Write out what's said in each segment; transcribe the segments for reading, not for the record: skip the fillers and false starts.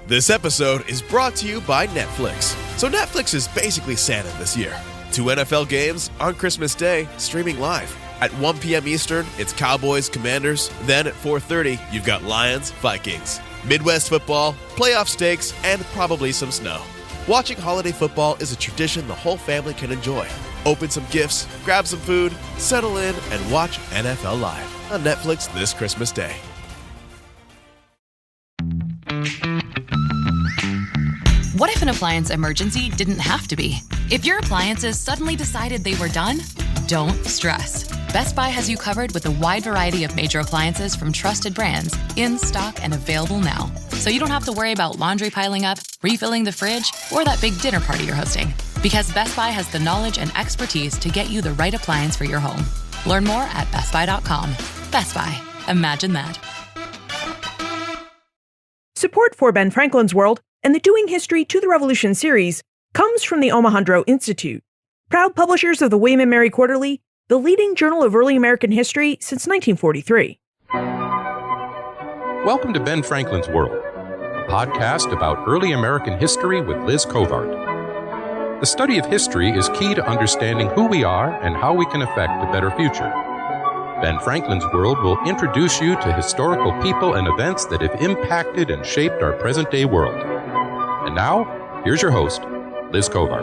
This episode is brought to you by Netflix. So Netflix is basically Santa this year. 2 NFL games on Christmas Day, streaming live. At 1 p.m. Eastern, it's Cowboys, Commanders. Then at 4:30, you've got Lions, Vikings. Midwest football, playoff stakes, and probably some snow. Watching holiday football is a tradition the whole family can enjoy. Open some gifts, grab some food, settle in, and watch NFL Live on Netflix this Christmas Day. What if an appliance emergency didn't have to be? If your appliances suddenly decided they were done, don't stress. Best Buy has you covered with a wide variety of major appliances from trusted brands, in stock and available now. So you don't have to worry about laundry piling up, refilling the fridge, or that big dinner party you're hosting. Because Best Buy has the knowledge and expertise to get you the right appliance for your home. Learn more at bestbuy.com. Best Buy. Imagine that. Support for Ben Franklin's World and the Doing History to the Revolution series comes from the Omohundro Institute, proud publishers of the William and Mary Quarterly, the leading journal of early American history since 1943. Welcome to Ben Franklin's World, a podcast about early American history with Liz Covart. The study of history is key to understanding who we are and how we can affect a better future. Ben Franklin's World will introduce you to historical people and events that have impacted and shaped our present-day world. And now, here's your host, Liz Covart.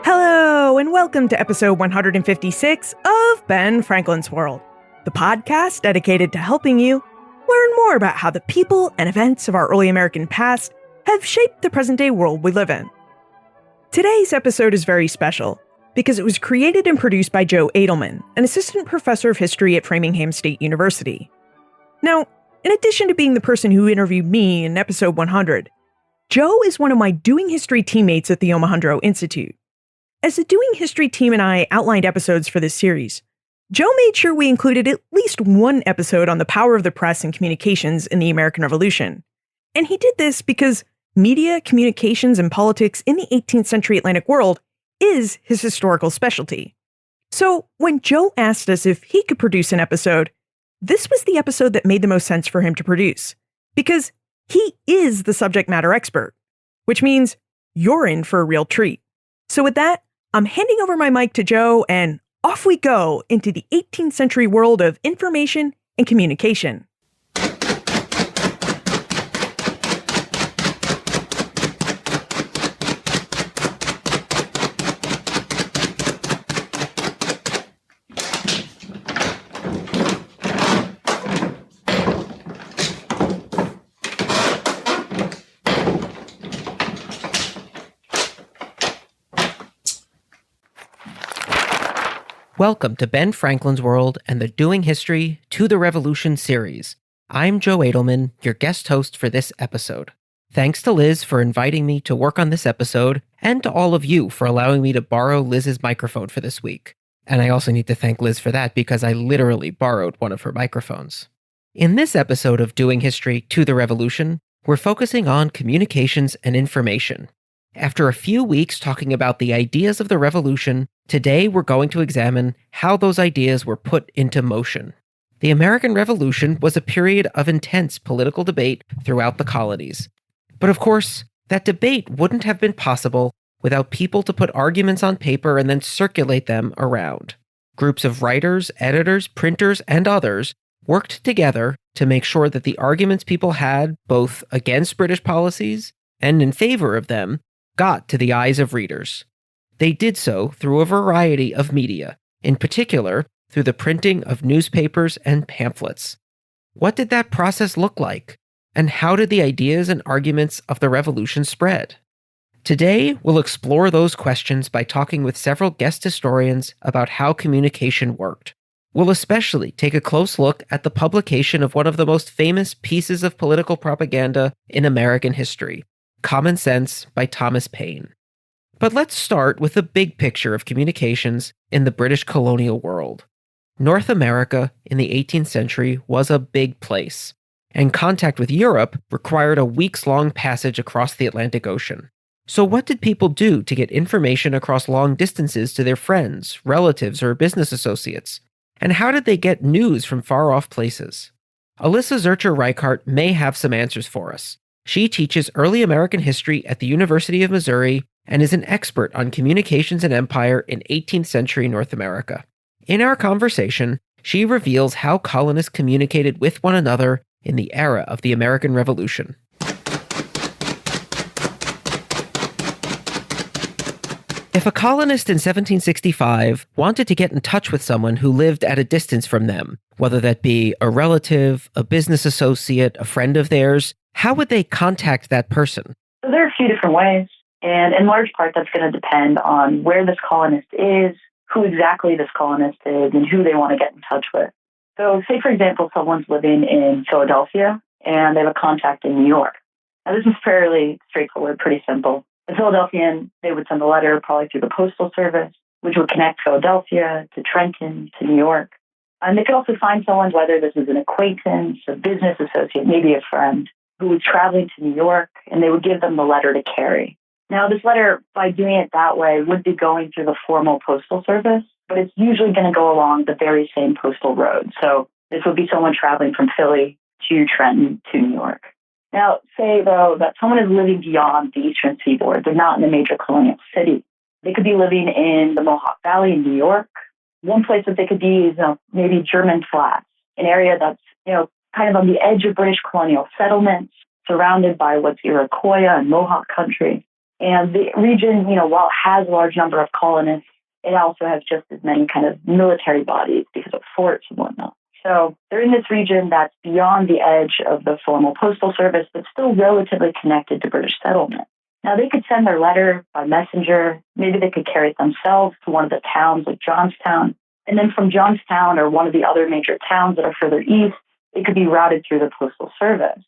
Hello, and welcome to episode 156 of Ben Franklin's World, the podcast dedicated to helping you learn more about how the people and events of our early American past have shaped the present-day world we live in. Today's episode is very special because it was created and produced by Joe Edelman, an assistant professor of history at Framingham State University. Now, in addition to being the person who interviewed me in episode 100, Joe is one of my Doing History teammates at the Omohundro Institute. As the Doing History team and I outlined episodes for this series, Joe made sure we included at least one episode on the power of the press and communications in the American Revolution. And he did this because media, communications, and politics in the 18th century Atlantic world is his historical specialty. So when Joe asked us if he could produce an episode, this was the episode that made the most sense for him to produce, because he is the subject matter expert, which means you're in for a real treat. So with that, I'm handing over my mic to Joe, and off we go into the 18th century world of information and communication. Welcome to Ben Franklin's World and the Doing History to the Revolution series. I'm Joe Edelman, your guest host for this episode. Thanks to Liz for inviting me to work on this episode, and to all of you for allowing me to borrow Liz's microphone for this week. And I also need to thank Liz for that because I literally borrowed one of her microphones. In this episode of Doing History to the Revolution, we're focusing on communications and information. After a few weeks talking about the ideas of the revolution, today we're going to examine how those ideas were put into motion. The American Revolution was a period of intense political debate throughout the colonies. But of course, that debate wouldn't have been possible without people to put arguments on paper and then circulate them around. Groups of writers, editors, printers, and others worked together to make sure that the arguments people had, both against British policies and in favor of them, got to the eyes of readers. They did so through a variety of media, in particular through the printing of newspapers and pamphlets. What did that process look like? And how did the ideas and arguments of the revolution spread? Today, we'll explore those questions by talking with several guest historians about how communication worked. We'll especially take a close look at the publication of one of the most famous pieces of political propaganda in American history, Common Sense by Thomas Paine. But let's start with the big picture of communications in the British colonial world. North America in the 18th century was a big place, and contact with Europe required a weeks-long passage across the Atlantic Ocean. So what did people do to get information across long distances to their friends, relatives, or business associates? And how did they get news from far-off places? Alyssa Zurcher Reichart may have some answers for us. She teaches early American history at the University of Missouri and is an expert on communications and empire in 18th century North America. In our conversation, she reveals how colonists communicated with one another in the era of the American Revolution. If a colonist in 1765 wanted to get in touch with someone who lived at a distance from them, whether that be a relative, a business associate, a friend of theirs, how would they contact that person? So there are a few different ways, and in large part that's going to depend on where this colonist is, who exactly this colonist is, and who they want to get in touch with. So say, for example, someone's living in Philadelphia, and they have a contact in New York. Now this is fairly straightforward, pretty simple. The Philadelphian, they would send a letter probably through the Postal Service, which would connect Philadelphia to Trenton to New York. And they could also find someone, whether this is an acquaintance, a business associate, maybe a friend, who was traveling to New York, and they would give them the letter to carry. Now, this letter, by doing it that way, would be going through the formal Postal Service, but it's usually going to go along the very same postal road. So this would be someone traveling from Philly to Trenton to New York. Now, say, though, that someone is living beyond the Eastern Seaboard. They're not in a major colonial city. They could be living in the Mohawk Valley in New York. One place that they could be is maybe German Flats, an area that's, kind of on the edge of British colonial settlements, surrounded by what's Iroquois and Mohawk country. And the region, while it has a large number of colonists, it also has just as many kind of military bodies because of forts and whatnot. So they're in this region that's beyond the edge of the formal postal service, but still relatively connected to British settlement. Now, they could send their letter by messenger. Maybe they could carry it themselves to one of the towns like Johnstown. And then from Johnstown or one of the other major towns that are further east, it could be routed through the Postal Service.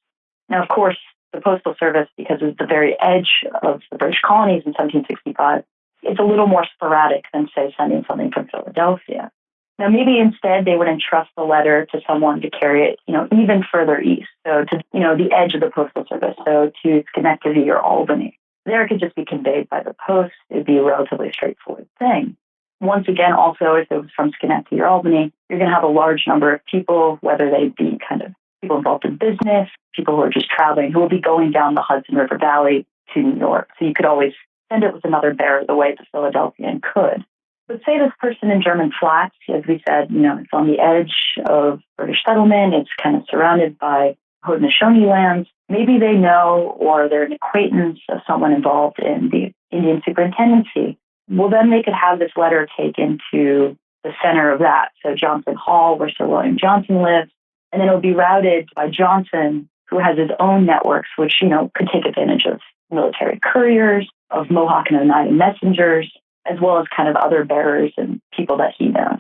Now, of course, the Postal Service, because it's the very edge of the British colonies in 1765, it's a little more sporadic than, say, sending something from Philadelphia. Now, maybe instead they would entrust the letter to someone to carry it, even further east, so to, the edge of the Postal Service, so to Schenectady or Albany. There it could just be conveyed by the post. It would be a relatively straightforward thing. Once again, also, if it was from Schenectady or Albany, you're going to have a large number of people, whether they be kind of people involved in business, people who are just traveling, who will be going down the Hudson River Valley to New York. So you could always send it with another bearer the way the Philadelphian could. But say this person in German Flats, as we said, it's on the edge of British settlement. It's kind of surrounded by Haudenosaunee lands. Maybe they know or they're an acquaintance of someone involved in the Indian superintendency. Well, then they could have this letter taken to the center of that. So Johnson Hall, where Sir William Johnson lives. And then it'll be routed by Johnson, who has his own networks, which, could take advantage of military couriers, of Mohawk and Oneida messengers, as well as kind of other bearers and people that he knows.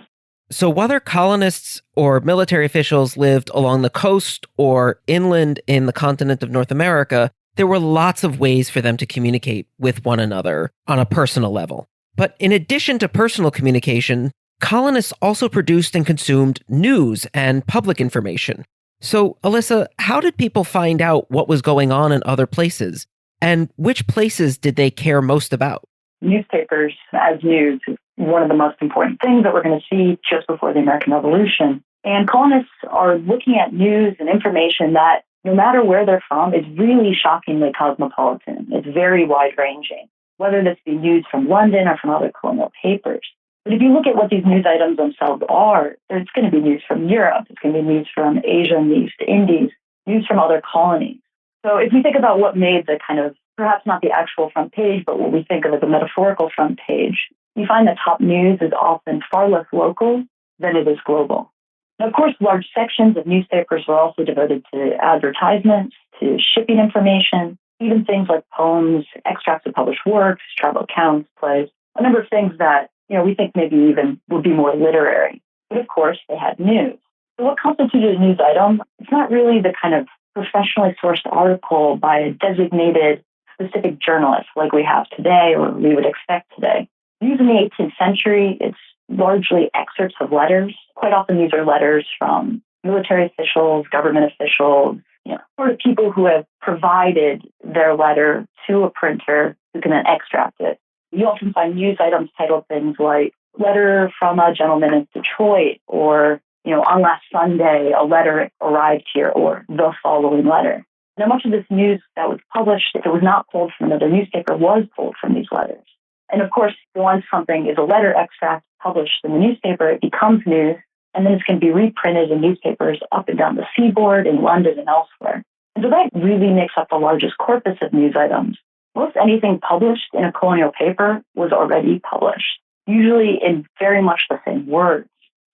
So whether colonists or military officials lived along the coast or inland in the continent of North America, there were lots of ways for them to communicate with one another on a personal level. But in addition to personal communication, colonists also produced and consumed news and public information. So, Alyssa, how did people find out what was going on in other places? And which places did they care most about? Newspapers as news is one of the most important things that we're going to see just before the American Revolution. And colonists are looking at news and information that, no matter where they're from, is really shockingly cosmopolitan. It's very wide-ranging, whether this be news from London or from other colonial papers. But if you look at what these news items themselves are, it's going to be news from Europe, it's going to be news from Asia and the East Indies, news from other colonies. So if we think about what made the kind of, perhaps not the actual front page, but what we think of as a metaphorical front page, you find that top news is often far less local than it is global. Now, of course, large sections of newspapers were also devoted to advertisements, to shipping information, even things like poems, extracts of published works, travel accounts, plays, a number of things that, we think maybe even would be more literary. But of course, they had news. So what constituted a news item? It's not really the kind of professionally sourced article by a designated specific journalist like we have today or we would expect today. News in the 18th century, it's largely excerpts of letters. Quite often these are letters from military officials, government officials, or people who have provided their letter to a printer who can then extract it. You often find news items titled things like letter from a gentleman in Detroit or, on last Sunday, a letter arrived here or the following letter. Now, much of this news that was published, if it was not pulled from another newspaper, was pulled from these letters. And of course, once something is a letter extract published in the newspaper, it becomes news, and then it's going to be reprinted in newspapers up and down the seaboard, in London and elsewhere. And so that really makes up the largest corpus of news items. Most anything published in a colonial paper was already published, usually in very much the same words.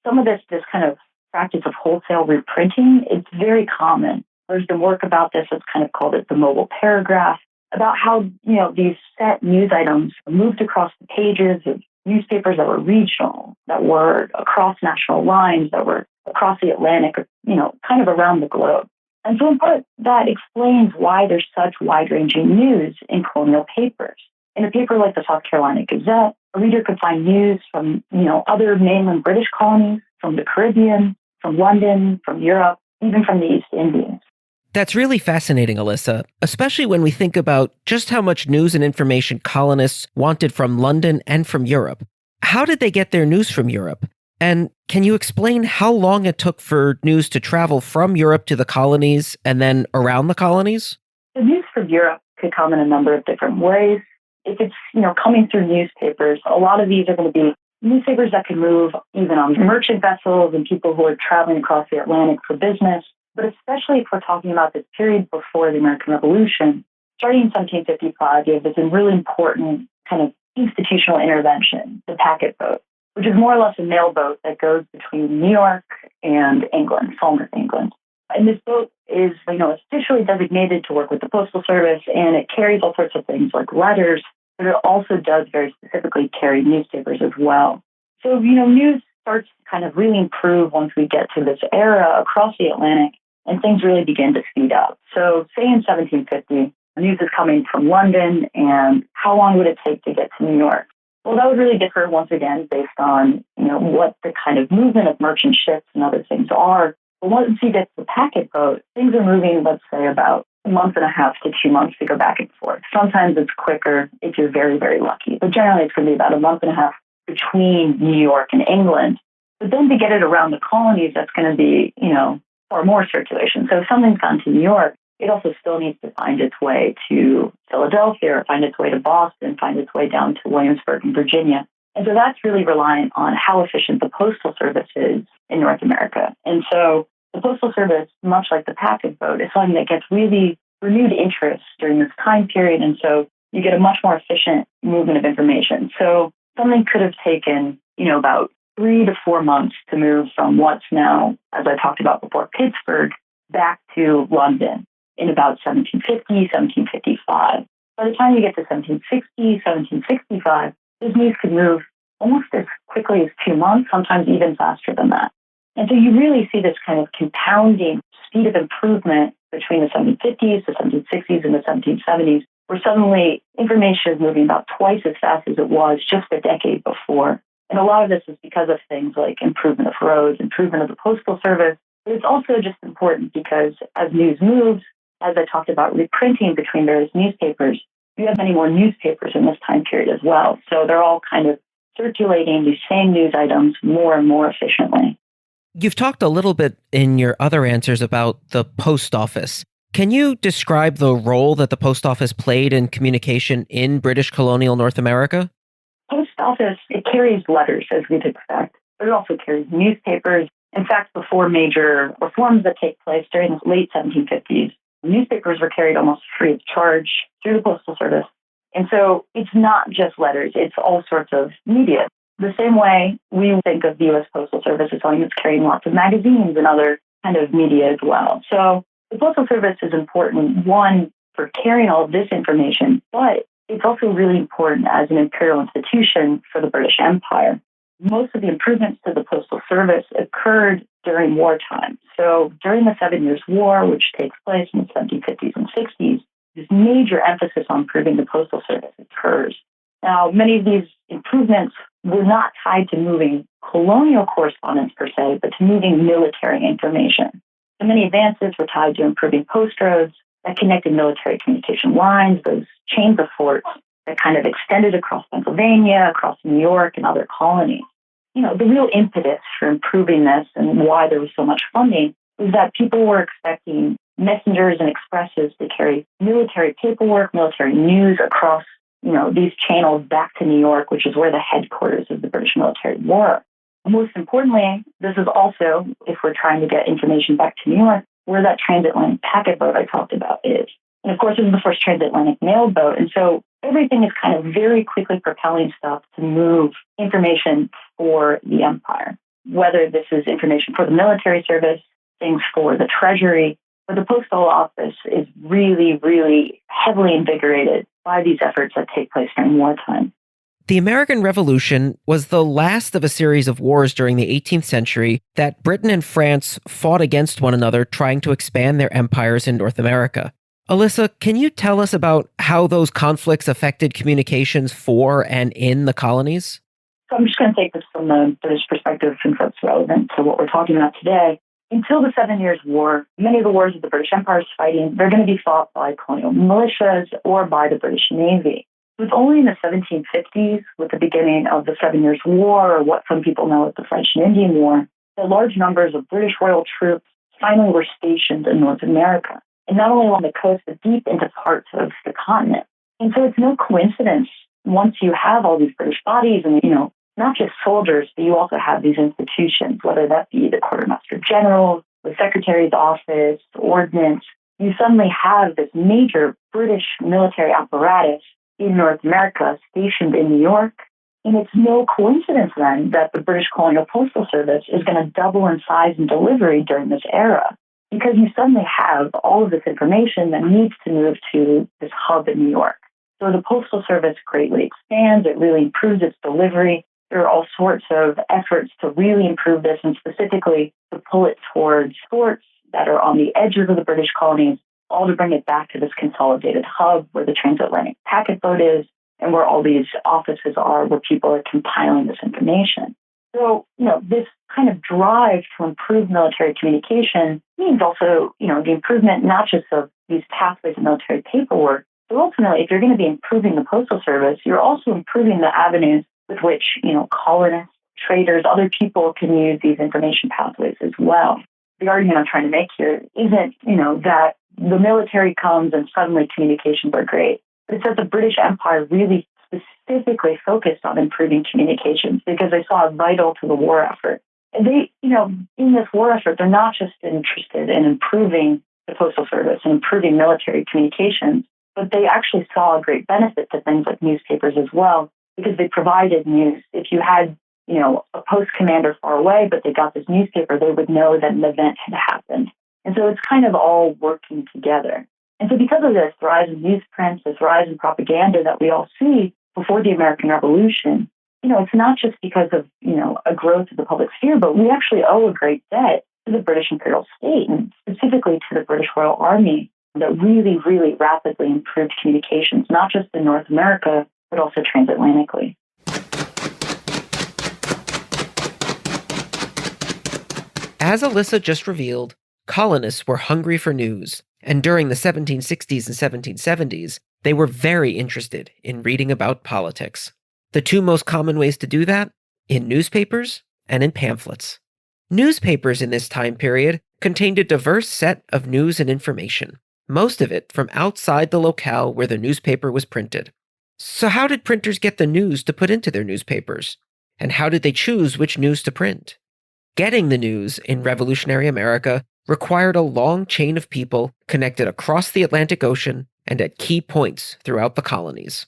Some of this kind of practice of wholesale reprinting, it's very common. There's been work about this that's kind of called it the mobile paragraph, about how, these set news items moved across the pages of newspapers that were regional, that were across national lines, that were across the Atlantic, kind of around the globe. And so in part, that explains why there's such wide-ranging news in colonial papers. In a paper like the South Carolina Gazette, a reader could find news from, other mainland British colonies, from the Caribbean, from London, from Europe, even from the East Indies. That's really fascinating, Alyssa, especially when we think about just how much news and information colonists wanted from London and from Europe. How did they get their news from Europe? And can you explain how long it took for news to travel from Europe to the colonies and then around the colonies? The news from Europe could come in a number of different ways. If it's, coming through newspapers, a lot of these are going to be newspapers that can move even on merchant vessels and people who are traveling across the Atlantic for business. But especially if we're talking about this period before the American Revolution, starting in 1755, you have this really important kind of institutional intervention, the packet boat, which is more or less a mail boat that goes between New York and England, Falmouth, England. And this boat is, officially designated to work with the Postal Service, and it carries all sorts of things like letters, but it also does very specifically carry newspapers as well. So, news starts to kind of really improve once we get to this era across the Atlantic, and things really begin to speed up. So say in 1750, news is coming from London, and how long would it take to get to New York? Well, that would really differ once again based on, what the kind of movement of merchant ships and other things are. But once you get to the packet boat, things are moving, let's say, about a month and a half to 2 months to go back and forth. Sometimes it's quicker if you're very, very lucky. But generally, it's going to be about a month and a half between New York and England. But then to get it around the colonies, that's going to be, or more circulation. So if something's gone to New York, it also still needs to find its way to Philadelphia, or find its way to Boston, find its way down to Williamsburg in Virginia. And so that's really reliant on how efficient the Postal Service is in North America. And so the Postal Service, much like the packet boat, is something that gets really renewed interest during this time period. And so you get a much more efficient movement of information. So something could have taken, about 3 to 4 months to move from what's now, as I talked about before, Pittsburgh, back to London in about 1750, 1755. By the time you get to 1760, 1765, this news could move almost as quickly as 2 months, sometimes even faster than that. And so you really see this kind of compounding speed of improvement between the 1750s, the 1760s, and the 1770s, where suddenly information is moving about twice as fast as it was just a decade before. And a lot of this is because of things like improvement of roads, improvement of the Postal Service. But it's also just important because as news moves, as I talked about reprinting between various newspapers, you have many more newspapers in this time period as well. So they're all kind of circulating these same news items more and more efficiently. You've talked a little bit in your other answers about the post office. Can you describe the role that the post office played in communication in British colonial North America? Post office, it carries letters, as we'd expect, but it also carries newspapers. In fact, before major reforms that take place during the late 1750s, newspapers were carried almost free of charge through the Postal Service. And so it's not just letters, it's all sorts of media. The same way we think of the U.S. Postal Service as something that's carrying lots of magazines and other kind of media as well. So the Postal Service is important, one, for carrying all of this information, but it's also really important as an imperial institution for the British Empire. Most of the improvements to the Postal Service occurred during wartime. So during the 7 Years' War, which takes place in the 1750s and 60s, this major emphasis on improving the Postal Service occurs. Now, many of these improvements were not tied to moving colonial correspondence per se, but to moving military information. So many advances were tied to improving post roads that connected military communication lines, those chains of forts that kind of extended across Pennsylvania, across New York, and other colonies. The real impetus for improving this and why there was so much funding was that people were expecting messengers and expresses to carry military paperwork, military news across, these channels back to New York, which is where the headquarters of the British military were. Most importantly, this is also, if we're trying to get information back to New York, where that transatlantic packet boat I talked about is. And of course, this is the first transatlantic mail boat. And so everything is kind of very quickly propelling stuff to move information for the empire, whether this is information for the military service, things for the treasury, but the postal office is really, really heavily invigorated by these efforts that take place during wartime. The American Revolution was the last of a series of wars during the 18th century that Britain and France fought against one another trying to expand their empires in North America. Alyssa, can you tell us about how those conflicts affected communications for and in the colonies? So I'm just going to take this from the British perspective since that's relevant to what we're talking about today. Until the 7 Years' War, many of the wars that the British Empire is fighting, they're going to be fought by colonial militias or by the British Navy. It was only in the 1750s, with the beginning of the 7 Years' War, or what some people know as the French and Indian War, that large numbers of British royal troops finally were stationed in North America, and not only along the coast, but deep into parts of the continent. And so it's no coincidence, once you have all these British bodies and, not just soldiers, but you also have these institutions, whether that be the Quartermaster General, the Secretary's Office, Ordnance, you suddenly have this major British military apparatus in North America stationed in New York. And it's no coincidence then that the British Colonial Postal Service is going to double in size and delivery during this era, because you suddenly have all of this information that needs to move to this hub in New York. So the Postal Service greatly expands, it really improves its delivery. There are all sorts of efforts to really improve this, and specifically to pull it towards ports that are on the edges of the British colonies, all to bring it back to this consolidated hub where the transatlantic packet boat is and where all these offices are where people are compiling this information. So, this kind of drive to improve military communication means also, the improvement not just of these pathways of military paperwork, but ultimately, if you're going to be improving the Postal Service, you're also improving the avenues with which, colonists, traders, other people can use these information pathways as well. The argument I'm trying to make here isn't, that the military comes and suddenly communications are great. It's that the British Empire really specifically focused on improving communications because they saw it vital to the war effort. And they, in this war effort, they're not just interested in improving the Postal Service and improving military communications, but they actually saw a great benefit to things like newspapers as well, because they provided news. If you had, a post commander far away, but they got this newspaper, they would know that an event had happened. And so it's kind of all working together. And so because of this rise in newsprint, this rise in propaganda that we all see before the American Revolution, it's not just because of, a growth of the public sphere, but we actually owe a great debt to the British imperial state and specifically to the British Royal Army that really, really rapidly improved communications, not just in North America, but also transatlantically. As Alyssa just revealed, colonists were hungry for news, and during the 1760s and 1770s, they were very interested in reading about politics. The two most common ways to do that? In newspapers and in pamphlets. Newspapers in this time period contained a diverse set of news and information, most of it from outside the locale where the newspaper was printed. So how did printers get the news to put into their newspapers? And how did they choose which news to print? Getting the news in revolutionary America required a long chain of people connected across the Atlantic Ocean and at key points throughout the colonies.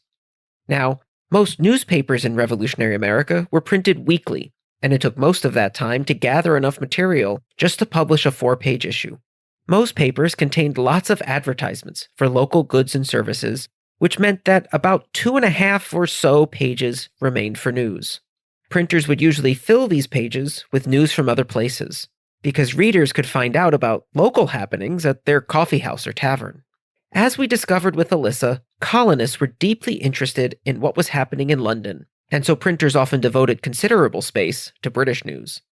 Now, most newspapers in revolutionary America were printed weekly, and it took most of that time to gather enough material just to publish a 4-page issue. Most papers contained lots of advertisements for local goods and services, which meant that about 2.5 or so pages remained for news. Printers would usually fill these pages with news from other places, because readers could find out about local happenings at their coffee house or tavern. As we discovered with Alyssa, colonists were deeply interested in what was happening in London, and so printers often devoted considerable space to British news.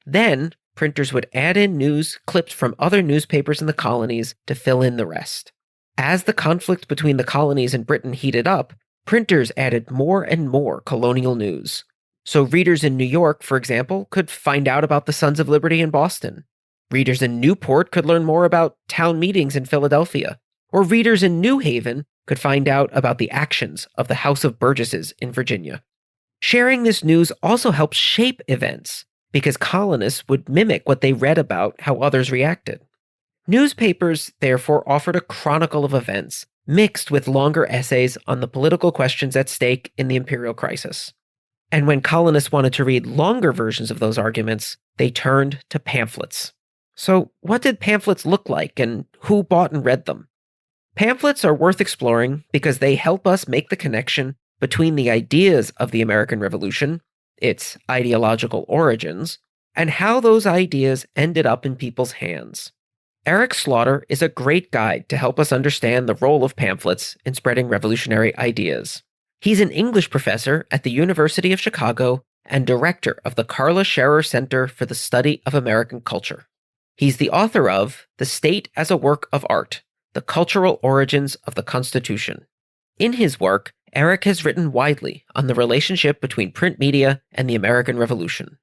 Then, printers would add in news clipped from other newspapers in the colonies to fill in the rest. As the conflict between the colonies and Britain heated up, printers added more and more colonial news. So readers in New York, for example, could find out about the Sons of Liberty in Boston. Readers in Newport could learn more about town meetings in Philadelphia, or readers in New Haven could find out about the actions of the House of Burgesses in Virginia. Sharing this news also helps shape events, because colonists would mimic what they read about how others reacted. Newspapers, therefore, offered a chronicle of events, mixed with longer essays on the political questions at stake in the imperial crisis. And when colonists wanted to read longer versions of those arguments, they turned to pamphlets. So, what did pamphlets look like, and who bought and read them? Pamphlets are worth exploring because they help us make the connection between the ideas of the American Revolution, its ideological origins, and how those ideas ended up in people's hands. Eric Slaughter is a great guide to help us understand the role of pamphlets in spreading revolutionary ideas. He's an English professor at the University of Chicago and director of the Carla Scherer Center for the Study of American Culture. He's the author of The State as a Work of Art, The Cultural Origins of the Constitution. In his work, Eric has written widely on the relationship between print media and the American Revolution.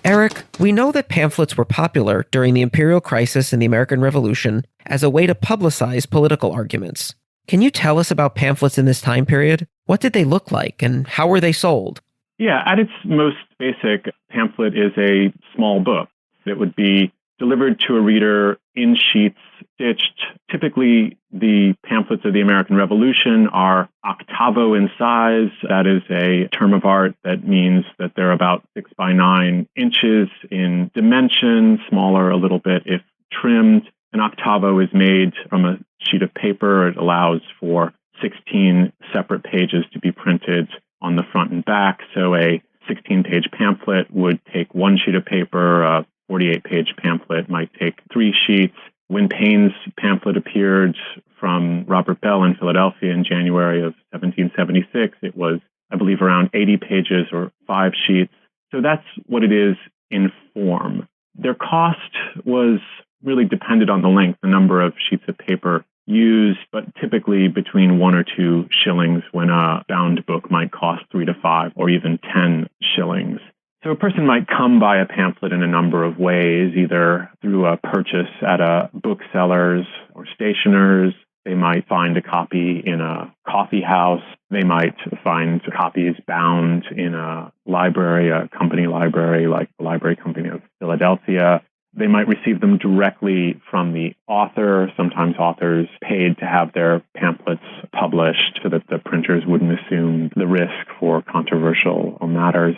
Eric, we know that pamphlets were popular during the imperial crisis and the American Revolution as a way to publicize political arguments. Can you tell us about pamphlets in this time period? What did they look like, and how were they sold? Yeah, at its most basic, pamphlet is a small book that would be delivered to a reader in sheets stitched. Typically, the pamphlets of the American Revolution are octavo in size. That is a term of art that means that they're about 6 by 9 inches in dimension, smaller a little bit if trimmed. An octavo is made from a sheet of paper. It allows for 16 separate pages to be printed on the front and back. So a 16-page pamphlet would take one sheet of paper. A 48-page pamphlet might take 3 sheets. When Paine's pamphlet appeared from Robert Bell in Philadelphia in January of 1776, it was, I believe, around 80 pages or 5 sheets. So that's what it is in form. Their cost was really depended on the length, the number of sheets of paper used, but typically between 1 or 2 shillings, when a bound book might cost 3 to 5 or even 10 shillings. So a person might come by a pamphlet in a number of ways, either through a purchase at a bookseller's or stationer's. They might find a copy in a coffee house. They might find copies bound in a library, a company library like the Library Company of Philadelphia. They might receive them directly from the author. Sometimes authors paid to have their pamphlets published so that the printers wouldn't assume the risk for controversial matters.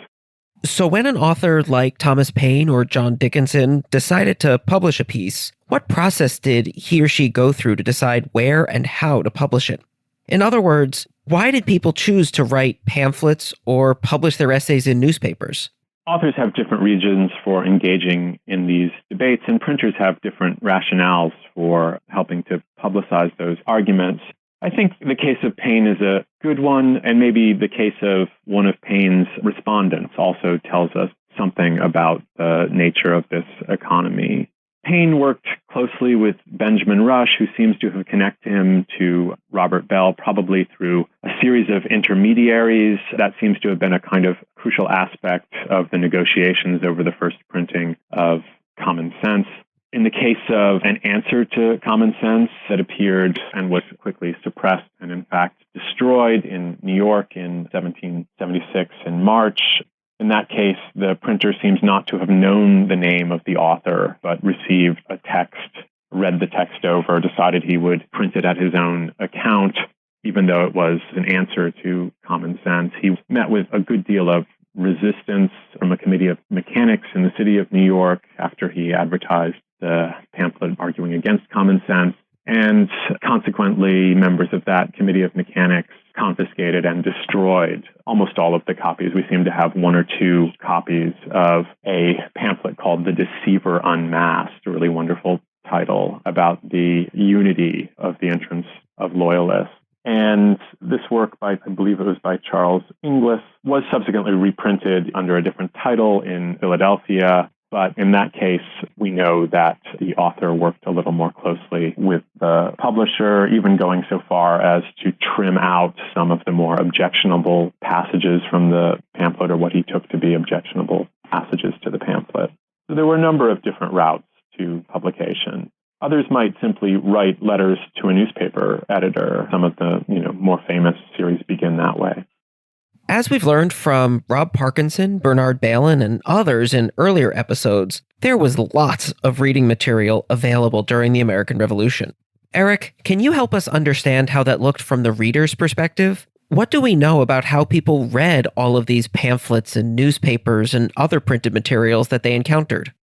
So when an author like Thomas Paine or John Dickinson decided to publish a piece, what process did he or she go through to decide where and how to publish it? In other words, why did people choose to write pamphlets or publish their essays in newspapers? Authors have different reasons for engaging in these debates, and printers have different rationales for helping to publicize those arguments. I think the case of Paine is a good one, and maybe the case of one of Paine's respondents also tells us something about the nature of this economy. Paine worked closely with Benjamin Rush, who seems to have connected him to Robert Bell, probably through a series of intermediaries. That seems to have been a kind of crucial aspect of the negotiations over the first printing of Common Sense. In the case of an answer to Common Sense that appeared and was quickly suppressed and in fact destroyed in New York in 1776 in March, in that case, the printer seems not to have known the name of the author, but received a text, read the text over, decided he would print it at his own account, even though it was an answer to Common Sense. He met with a good deal of resistance from a committee of mechanics in the city of New York after he advertised the pamphlet arguing against Common Sense. And consequently, members of that committee of mechanics confiscated and destroyed almost all of the copies. We seem to have 1 or 2 copies of a pamphlet called The Deceiver Unmasked, a really wonderful title about the unity of the entrance of loyalists. And this work by, I believe it was by Charles Inglis, was subsequently reprinted under a different title in Philadelphia. But in that case, we know that the author worked a little more closely with the publisher, even going so far as to trim out some of the more objectionable passages from the pamphlet, or what he took to be objectionable passages to the pamphlet. So there were a number of different routes to publication. Others might simply write letters to a newspaper editor. Some of the more famous series begin that way. As we've learned from Rob Parkinson, Bernard Balin, and others in earlier episodes, there was lots of reading material available during the American Revolution. Eric, can you help us understand how that looked from the reader's perspective? What do we know about how people read all of these pamphlets and newspapers and other printed materials that they encountered?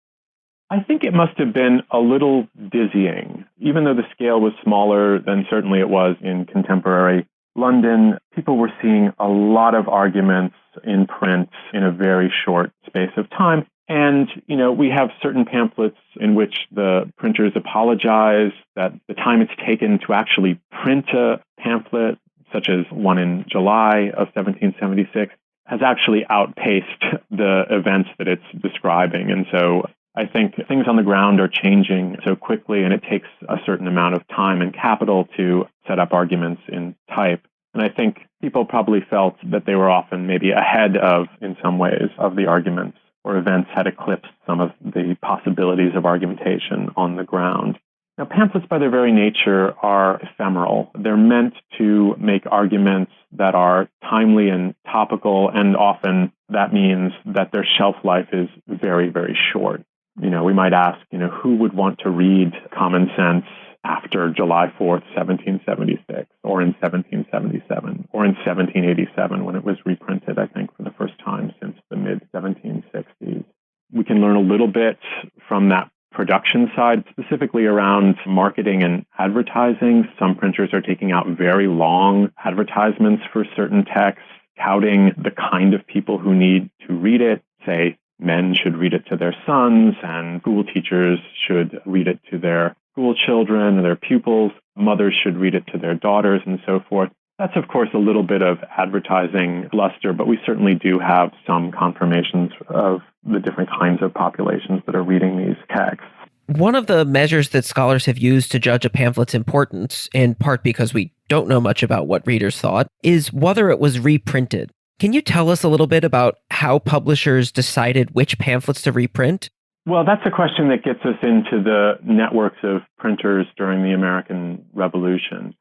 I think it must have been a little dizzying. Even though the scale was smaller than certainly it was in contemporary London, people were seeing a lot of arguments in print in a very short space of time. And, we have certain pamphlets in which the printers apologize that the time it's taken to actually print a pamphlet, such as one in July of 1776, has actually outpaced the events that it's describing. And so I think things on the ground are changing so quickly, and it takes a certain amount of time and capital to set up arguments in type. And I think people probably felt that they were often maybe ahead of, in some ways, of the arguments, or events had eclipsed some of the possibilities of argumentation on the ground. Now, pamphlets by their very nature are ephemeral. They're meant to make arguments that are timely and topical, and often that means that their shelf life is very, very short. We might ask, who would want to read Common Sense after July 4th, 1776, or in 1777, or in 1787 when it was reprinted, I think, for the first time since the mid-1760s. We can learn a little bit from that production side, specifically around marketing and advertising. Some printers are taking out very long advertisements for certain texts, touting the kind of people who need to read it, say, men should read it to their sons, and school teachers should read it to their school children or their pupils. Mothers should read it to their daughters, and so forth. That's, of course, a little bit of advertising bluster, but we certainly do have some confirmations of the different kinds of populations that are reading these texts. One of the measures that scholars have used to judge a pamphlet's importance, in part because we don't know much about what readers thought, is whether it was reprinted. Can you tell us a little bit about how publishers decided which pamphlets to reprint? Well, that's a question that gets us into the networks of printers during the American Revolution.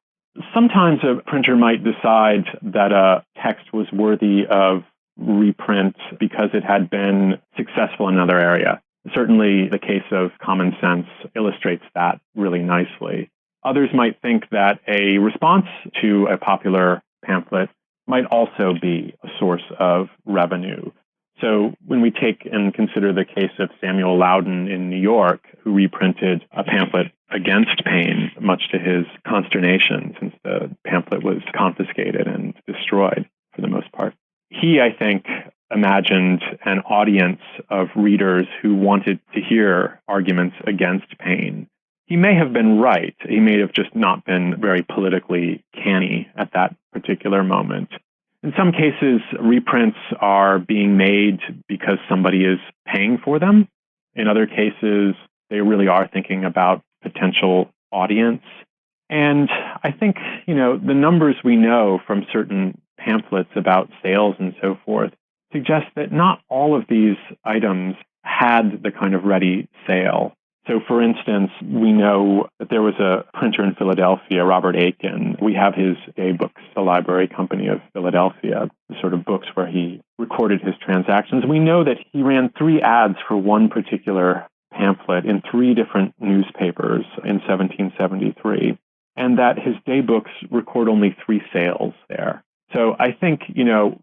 Sometimes a printer might decide that a text was worthy of reprint because it had been successful in another area. Certainly, the case of Common Sense illustrates that really nicely. Others might think that a response to a popular pamphlet might also be a source of revenue. So when we take and consider the case of Samuel Loudon in New York, who reprinted a pamphlet against Paine, much to his consternation, since the pamphlet was confiscated and destroyed for the most part, he, I think, imagined an audience of readers who wanted to hear arguments against Paine. He may have been right. He may have just not been very politically canny at that particular moment. In some cases, reprints are being made because somebody is paying for them. In other cases, they really are thinking about potential audience. And I think, the numbers we know from certain pamphlets about sales and so forth suggest that not all of these items had the kind of ready sale. So, for instance, we know that there was a printer in Philadelphia, Robert Aiken. We have his day books, the Library Company of Philadelphia, the sort of books where he recorded his transactions. We know that he ran 3 ads for one particular pamphlet in 3 different newspapers in 1773, and that his day books record only 3 sales there. So I think,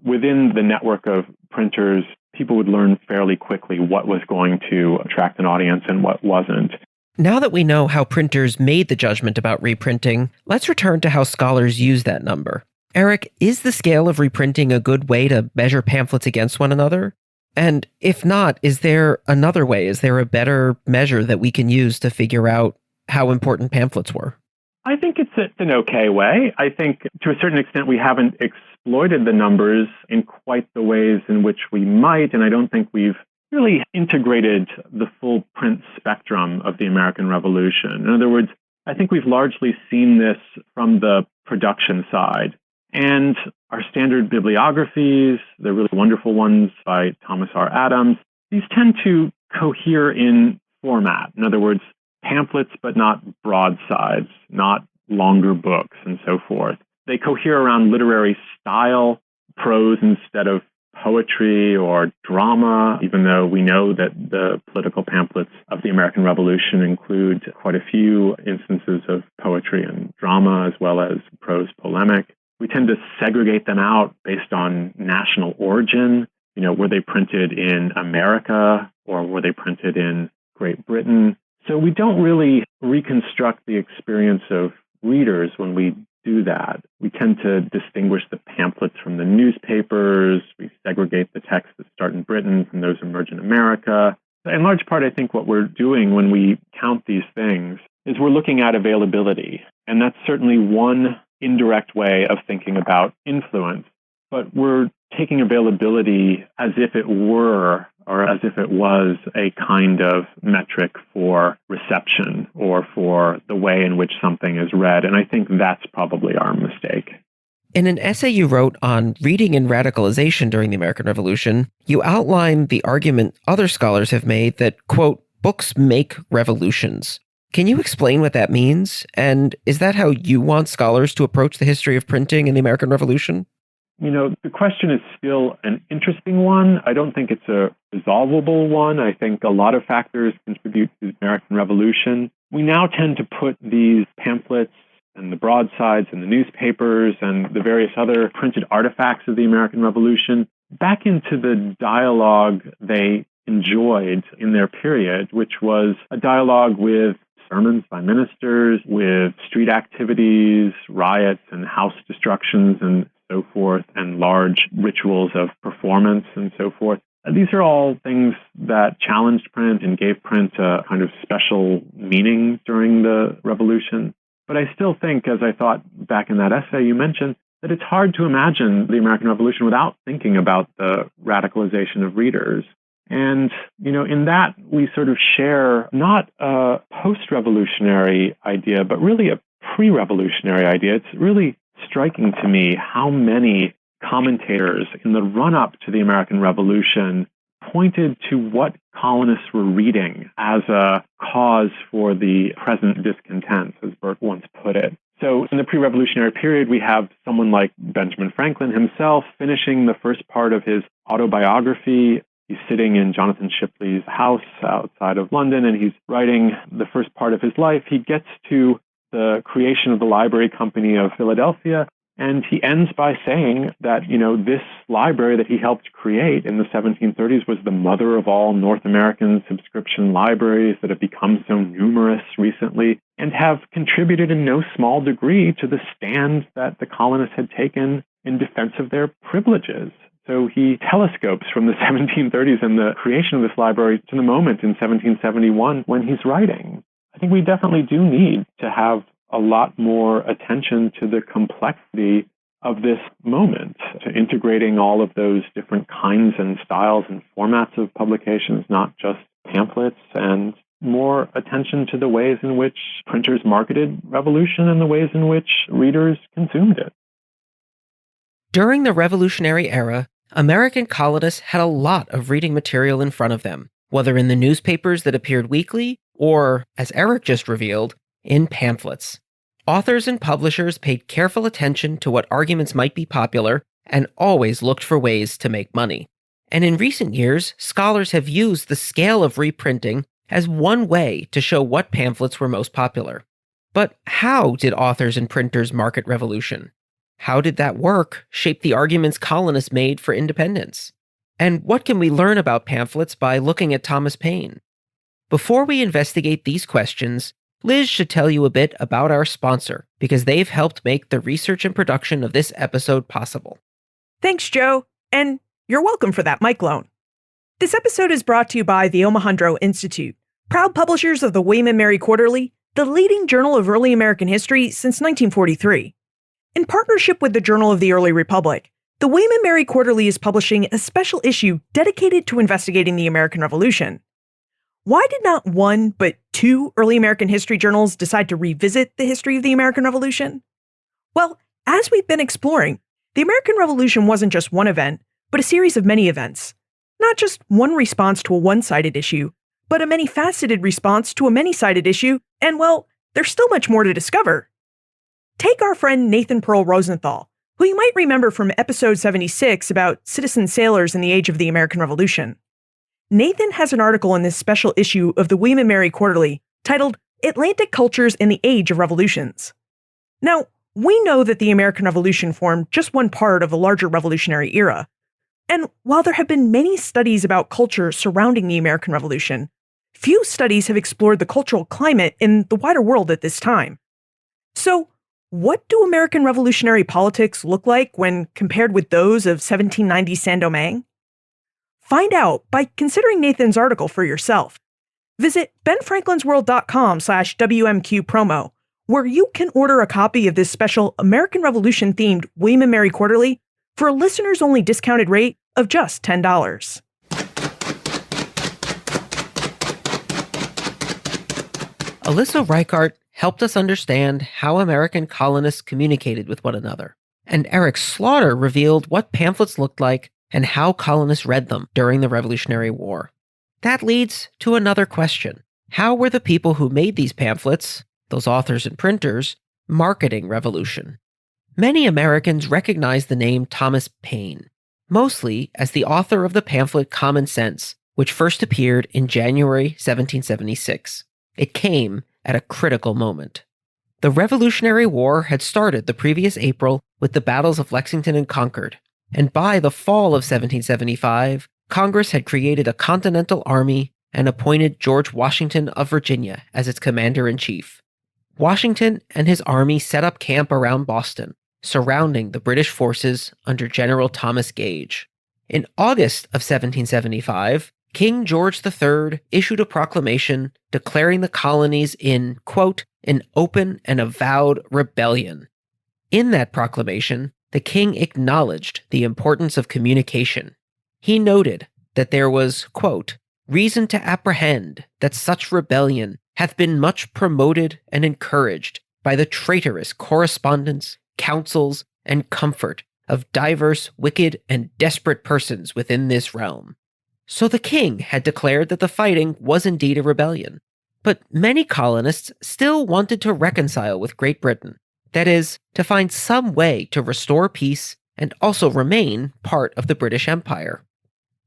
within the network of printers, people would learn fairly quickly what was going to attract an audience and what wasn't. Now that we know how printers made the judgment about reprinting, let's return to how scholars use that number. Eric, is the scale of reprinting a good way to measure pamphlets against one another? And if not, is there another way? Is there a better measure that we can use to figure out how important pamphlets were? I think it's an okay way. I think to a certain extent we haven't exploited the numbers in quite the ways in which we might, and I don't think we've really integrated the full print spectrum of the American Revolution. In other words, I think we've largely seen this from the production side. And our standard bibliographies, the really wonderful ones by Thomas R. Adams, these tend to cohere in format. In other words, pamphlets, but not broadsides, not longer books, and so forth. They cohere around literary style, prose instead of poetry or drama, even though we know that the political pamphlets of the American Revolution include quite a few instances of poetry and drama, as well as prose polemic. We tend to segregate them out based on national origin. Were they printed in America or were they printed in Great Britain? So we don't really reconstruct the experience of readers when we do that. We tend to distinguish the pamphlets from the newspapers. We segregate the texts that start in Britain from those emerge in America. In large part, I think what we're doing when we count these things is we're looking at availability. And that's certainly one indirect way of thinking about influence. But we're taking availability as if it were, or as if it was, a kind of metric for reception or for the way in which something is read. And I think that's probably our mistake. In an essay you wrote on reading and radicalization during the American Revolution, you outlined the argument other scholars have made that, quote, books make revolutions. Can you explain what that means? And is that how you want scholars to approach the history of printing in the American Revolution? The question is still an interesting one. I don't think it's a resolvable one. I think a lot of factors contribute to the American Revolution. We now tend to put these pamphlets and the broadsides and the newspapers and the various other printed artifacts of the American Revolution back into the dialogue they enjoyed in their period, which was a dialogue with sermons by ministers, with street activities, riots and house destructions and so forth, and large rituals of performance and so forth. These are all things that challenged print and gave print a kind of special meaning during the Revolution. But I still think, as I thought back in that essay you mentioned, that it's hard to imagine the American Revolution without thinking about the radicalization of readers. And, in that we sort of share not a post-revolutionary idea, but really a pre-revolutionary idea. It's really striking to me how many commentators in the run-up to the American Revolution pointed to what colonists were reading as a cause for the present discontents, as Burke once put it. So in the pre-revolutionary period, we have someone like Benjamin Franklin himself finishing the first part of his autobiography. He's sitting in Jonathan Shipley's house outside of London, and he's writing the first part of his life. He gets to the creation of the Library Company of Philadelphia, and he ends by saying that, this library that he helped create in the 1730s was the mother of all North American subscription libraries that have become so numerous recently and have contributed in no small degree to the stand that the colonists had taken in defense of their privileges. So he telescopes from the 1730s and the creation of this library to the moment in 1771 when he's writing. I think we definitely do need to have a lot more attention to the complexity of this moment, to integrating all of those different kinds and styles and formats of publications, not just pamphlets, and more attention to the ways in which printers marketed revolution and the ways in which readers consumed it. During the Revolutionary era, American colonists had a lot of reading material in front of them, whether in the newspapers that appeared weekly or, as Eric just revealed, in pamphlets. Authors and publishers paid careful attention to what arguments might be popular and always looked for ways to make money. And in recent years, scholars have used the scale of reprinting as one way to show what pamphlets were most popular. But how did authors and printers market revolution? How did that work shape the arguments colonists made for independence? And what can we learn about pamphlets by looking at Thomas Paine? Before we investigate these questions, Liz should tell you a bit about our sponsor, because they've helped make the research and production of this episode possible. Thanks, Joe. And you're welcome for that mic loan. This episode is brought to you by the Omohundro Institute, proud publishers of the William and Mary Quarterly, the leading journal of early American history since 1943. In partnership with the Journal of the Early Republic, the William and Mary Quarterly is publishing a special issue dedicated to investigating the American Revolution. Why did not one, but two early American history journals decide to revisit the history of the American Revolution? Well, as we've been exploring, the American Revolution wasn't just one event, but a series of many events. Not just one response to a one-sided issue, but a many-faceted response to a many-sided issue, and well, there's still much more to discover. Take our friend Nathan Pearl Rosenthal, who you might remember from episode 76 about citizen sailors in the age of the American Revolution. Nathan has an article in this special issue of the William and Mary Quarterly titled Atlantic Cultures in the Age of Revolutions. Now, we know that the American Revolution formed just one part of a larger revolutionary era. And while there have been many studies about culture surrounding the American Revolution, few studies have explored the cultural climate in the wider world at this time. So, what do American revolutionary politics look like when compared with those of 1790 Saint-Domingue? Find out by considering Nathan's article for yourself. Visit benfranklinsworld.com/WMQ promo, where you can order a copy of this special American Revolution-themed William and Mary Quarterly for a listeners-only discounted rate of just $10. Alyssa Reichart helped us understand how American colonists communicated with one another, and Eric Slaughter revealed what pamphlets looked like and how colonists read them during the Revolutionary War. That leads to another question. How were the people who made these pamphlets, those authors and printers, marketing revolution? Many Americans recognize the name Thomas Paine, mostly as the author of the pamphlet Common Sense, which first appeared in January 1776. It came at a critical moment. The Revolutionary War had started the previous April with the battles of Lexington and Concord, and by the fall of 1775, Congress had created a Continental Army and appointed George Washington of Virginia as its commander-in-chief. Washington and his army set up camp around Boston, surrounding the British forces under General Thomas Gage. In August of 1775, King George III issued a proclamation declaring the colonies in, quote, an open and avowed rebellion. In that proclamation, the king acknowledged the importance of communication. He noted that there was, quote, reason to apprehend that such rebellion hath been much promoted and encouraged by the traitorous correspondence, counsels, and comfort of divers wicked and desperate persons within this realm. So the king had declared that the fighting was indeed a rebellion. But many colonists still wanted to reconcile with Great Britain, that is, to find some way to restore peace and also remain part of the British Empire.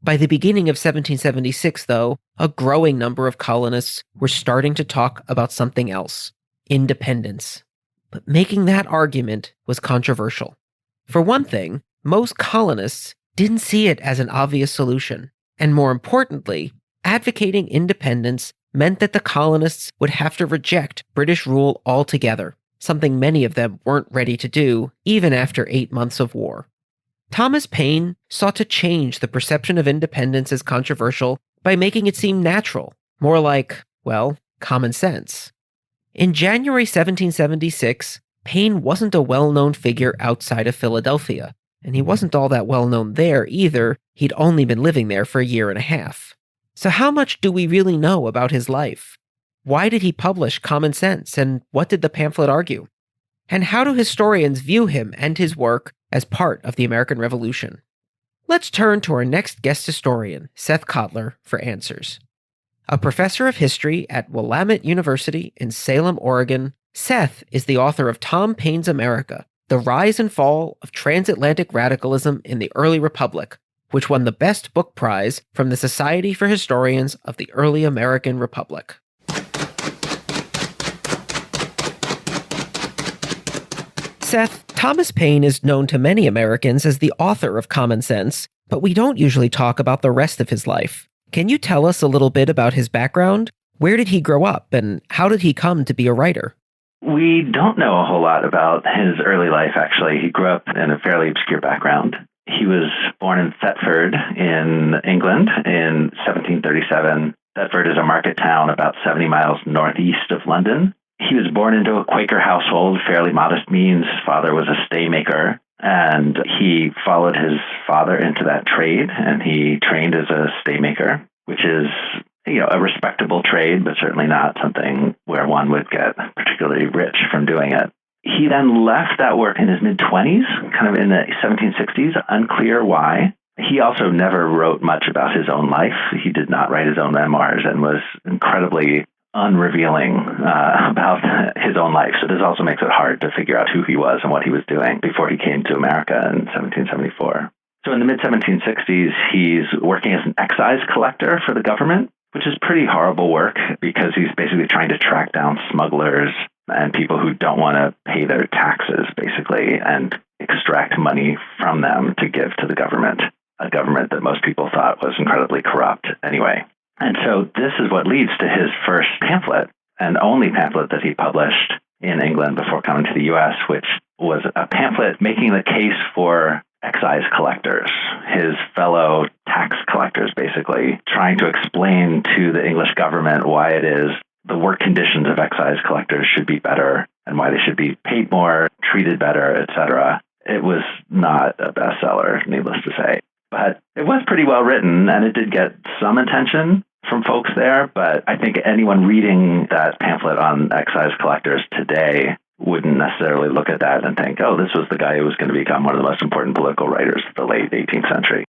By the beginning of 1776, though, a growing number of colonists were starting to talk about something else, independence. But making that argument was controversial. For one thing, most colonists didn't see it as an obvious solution, and more importantly, advocating independence meant that the colonists would have to reject British rule altogether, something many of them weren't ready to do even after 8 months of war. Thomas Paine sought to change the perception of independence as controversial by making it seem natural, more like, well, common sense. In January 1776, Paine wasn't a well-known figure outside of Philadelphia, and he wasn't all that well-known there either. He'd only been living there for a year and a half. So how much do we really know about his life? Why did he publish Common Sense, and what did the pamphlet argue? And how do historians view him and his work as part of the American Revolution? Let's turn to our next guest historian, Seth Kotler, for answers. A professor of history at Willamette University in Salem, Oregon, Seth is the author of Tom Paine's America, The Rise and Fall of Transatlantic Radicalism in the Early Republic, which won the Best Book Prize from the Society for Historians of the Early American Republic. Seth, Thomas Paine is known to many Americans as the author of Common Sense, but we don't usually talk about the rest of his life. Can you tell us a little bit about his background? Where did he grow up, and how did he come to be a writer? We don't know a whole lot about his early life, actually. He grew up in a fairly obscure background. He was born in Thetford in England in 1737. Thetford is a market town about 70 miles northeast of London. He was born into a Quaker household, fairly modest means. His father was a staymaker. And he followed his father into that trade, and he trained as a staymaker, which is, a respectable trade, but certainly not something where one would get particularly rich from doing it. He then left that work in his mid-20s, kind of in the 1760s, unclear why. He also never wrote much about his own life. He did not write his own memoirs and was incredibly unrevealing about his own life. So this also makes it hard to figure out who he was and what he was doing before he came to America in 1774. So in the mid-1760s, he's working as an excise collector for the government, which is pretty horrible work because he's basically trying to track down smugglers and people who don't want to pay their taxes, basically, and extract money from them to give to the government, a government that most people thought was incredibly corrupt anyway. And so this is what leads to his first pamphlet, and only pamphlet that he published in England before coming to the U.S., which was a pamphlet making the case for excise collectors, his fellow tax collectors, basically, trying to explain to the English government why it is the work conditions of excise collectors should be better and why they should be paid more, treated better, etc. It was not a bestseller, needless to say. But it was pretty well written, and it did get some attention from folks there. But I think anyone reading that pamphlet on excise collectors today wouldn't necessarily look at that and think, oh, this was the guy who was going to become one of the most important political writers of the late 18th century.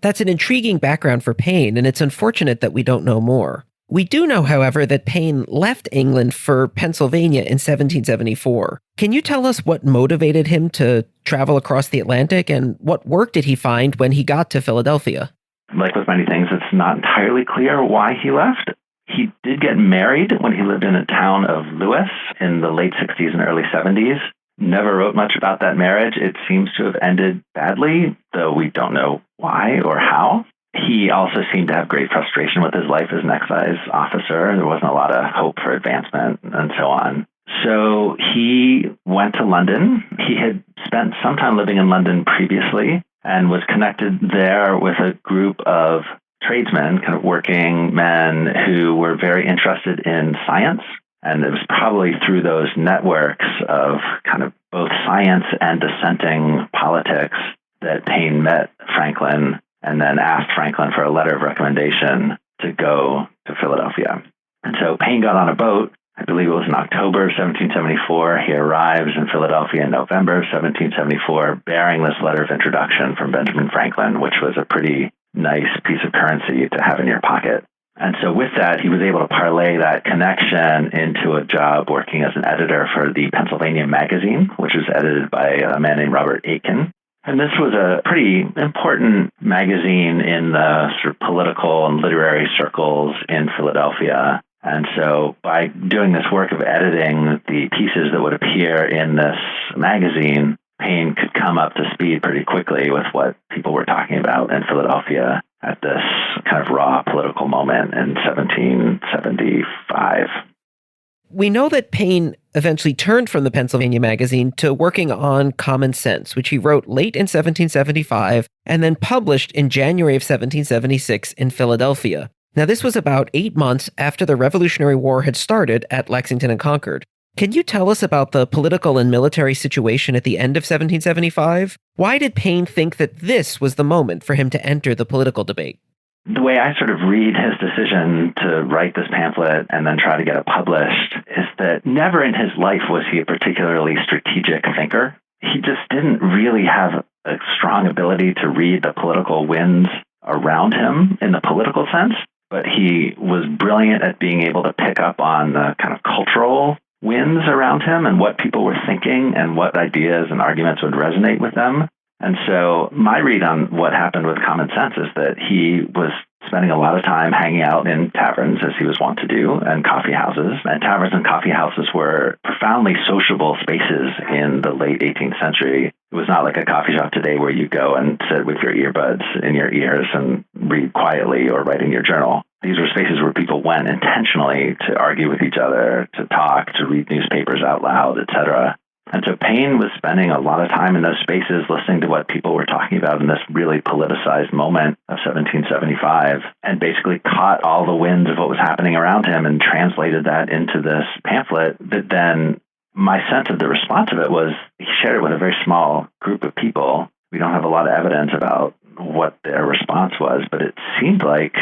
That's an intriguing background for Paine, and it's unfortunate that we don't know more. We do know, however, that Paine left England for Pennsylvania in 1774. Can you tell us what motivated him to travel across the Atlantic, and what work did he find when he got to Philadelphia? Like with many things, it's not entirely clear why he left. He did get married when he lived in the town of Lewis in the late 60s and early 70s. Never wrote much about that marriage. It seems to have ended badly, though we don't know why or how. He also seemed to have great frustration with his life as an excise officer. There wasn't a lot of hope for advancement and so on. So he went to London. He had spent some time living in London previously and was connected there with a group of tradesmen, kind of working men who were very interested in science. And it was probably through those networks of kind of both science and dissenting politics that Paine met Franklin and then asked Franklin for a letter of recommendation to go to Philadelphia. And so Paine got on a boat. I believe it was in October 1774. He arrives in Philadelphia in November 1774, bearing this letter of introduction from Benjamin Franklin, which was a pretty nice piece of currency to have in your pocket. And so with that, he was able to parlay that connection into a job working as an editor for the Pennsylvania Magazine, which was edited by a man named Robert Aiken. And this was a pretty important magazine in the sort of political and literary circles in Philadelphia. And so by doing this work of editing the pieces that would appear in this magazine, Paine could come up to speed pretty quickly with what people were talking about in Philadelphia at this kind of raw political moment in 1775. We know that Paine eventually turned from the Pennsylvania Magazine to working on Common Sense, which he wrote late in 1775 and then published in January of 1776 in Philadelphia. Now, this was about 8 months after the Revolutionary War had started at Lexington and Concord. Can you tell us about the political and military situation at the end of 1775? Why did Paine think that this was the moment for him to enter the political debate? The way I sort of read his decision to write this pamphlet and then try to get it published is that never in his life was he a particularly strategic thinker. He just didn't really have a strong ability to read the political winds around him in the political sense, but he was brilliant at being able to pick up on the kind of cultural winds around him and what people were thinking and what ideas and arguments would resonate with them. And so my read on what happened with Common Sense is that he was spending a lot of time hanging out in taverns, as he was wont to do, and coffee houses. And taverns and coffee houses were profoundly sociable spaces in the late 18th century. It was not like a coffee shop today where you go and sit with your earbuds in your ears and read quietly or write in your journal. These were spaces where people went intentionally to argue with each other, to talk, to read newspapers out loud, etc. And so Paine was spending a lot of time in those spaces listening to what people were talking about in this really politicized moment of 1775 and basically caught all the winds of what was happening around him and translated that into this pamphlet that then My sense of the response of it was he shared it with a very small group of people. We don't have a lot of evidence about what their response was, but it seemed like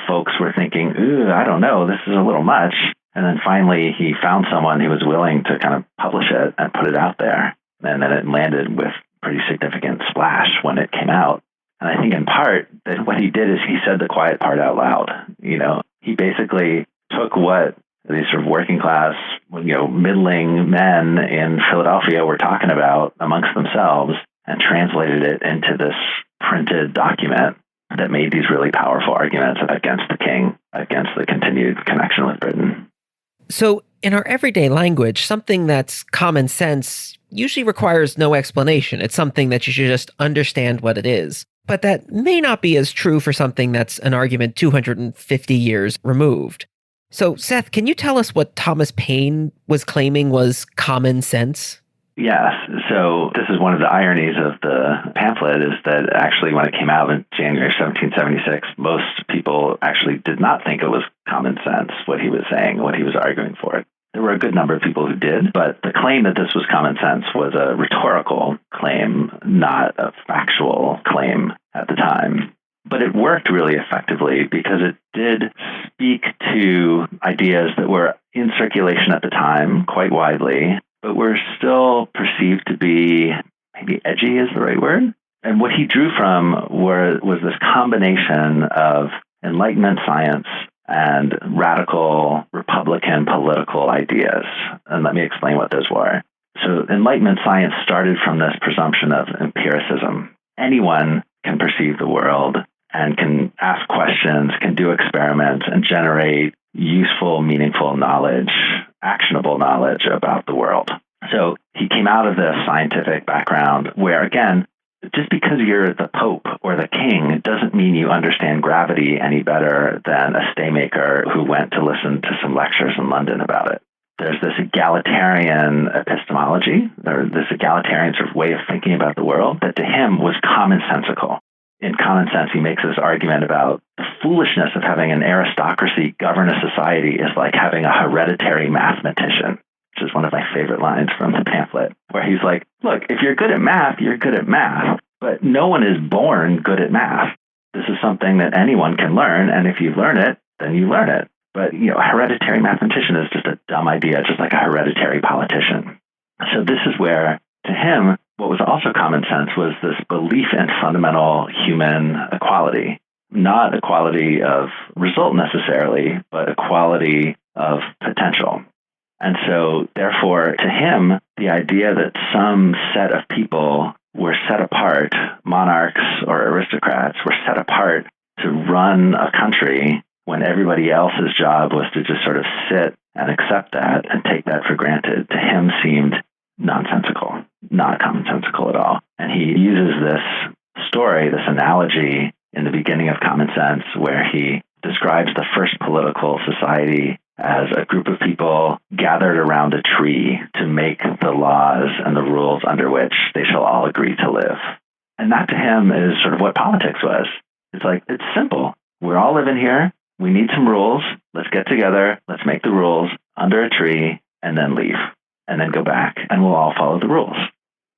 folks were thinking, ooh, I don't know, this is a little much. And then finally he found someone who was willing to kind of publish it and put it out there. And then it landed with pretty significant splash when it came out. And I think in part that what he did is he said the quiet part out loud. He basically took what these sort of working class, middling men in Philadelphia were talking about amongst themselves and translated it into this printed document that made these really powerful arguments against the king, against the continued connection with Britain. So in our everyday language, something that's common sense usually requires no explanation. It's something that you should just understand what it is. But that may not be as true for something that's an argument 250 years removed. So, Seth, can you tell us what Thomas Paine was claiming was common sense? Yes. So this is one of the ironies of the pamphlet is that actually when it came out in January 1776, most people actually did not think it was common sense, what he was saying, what he was arguing for. There were a good number of people who did, but the claim that this was common sense was a rhetorical claim, not a factual claim at the time. But it worked really effectively because it did speak to ideas that were in circulation at the time quite widely, but were still perceived to be, maybe edgy is the right word. And what he drew from was this combination of Enlightenment science and radical Republican political ideas. And let me explain what those were. So Enlightenment science started from this presumption of empiricism. Anyone can perceive the world and can ask questions, can do experiments, and generate useful, meaningful knowledge, actionable knowledge about the world. So he came out of this scientific background where, again, just because you're the Pope or the King doesn't mean you understand gravity any better than a staymaker who went to listen to some lectures in London about it. There's this egalitarian epistemology, or this egalitarian sort of way of thinking about the world that to him was commonsensical. In Common Sense, he makes this argument about the foolishness of having an aristocracy govern a society is like having a hereditary mathematician, which is one of my favorite lines from the pamphlet, where he's like, look, if you're good at math, you're good at math, but no one is born good at math. This is something that anyone can learn, and if you learn it, then you learn it. But, a hereditary mathematician is just a dumb idea, just like a hereditary politician. So this is where, to him, what was also common sense was this belief in fundamental human equality, not equality of result necessarily, but equality of potential. And so, therefore, to him, the idea that some set of people were set apart, monarchs or aristocrats were set apart to run a country when everybody else's job was to just sort of sit and accept that and take that for granted, to him seemed nonsensical, not commonsensical at all. And he uses this story, this analogy in the beginning of Common Sense, where he describes the first political society as a group of people gathered around a tree to make the laws and the rules under which they shall all agree to live. And that to him is sort of what politics was. It's like, it's simple. We're all living here. We need some rules. Let's get together. Let's make the rules under a tree and then leave and then go back and we'll all follow the rules.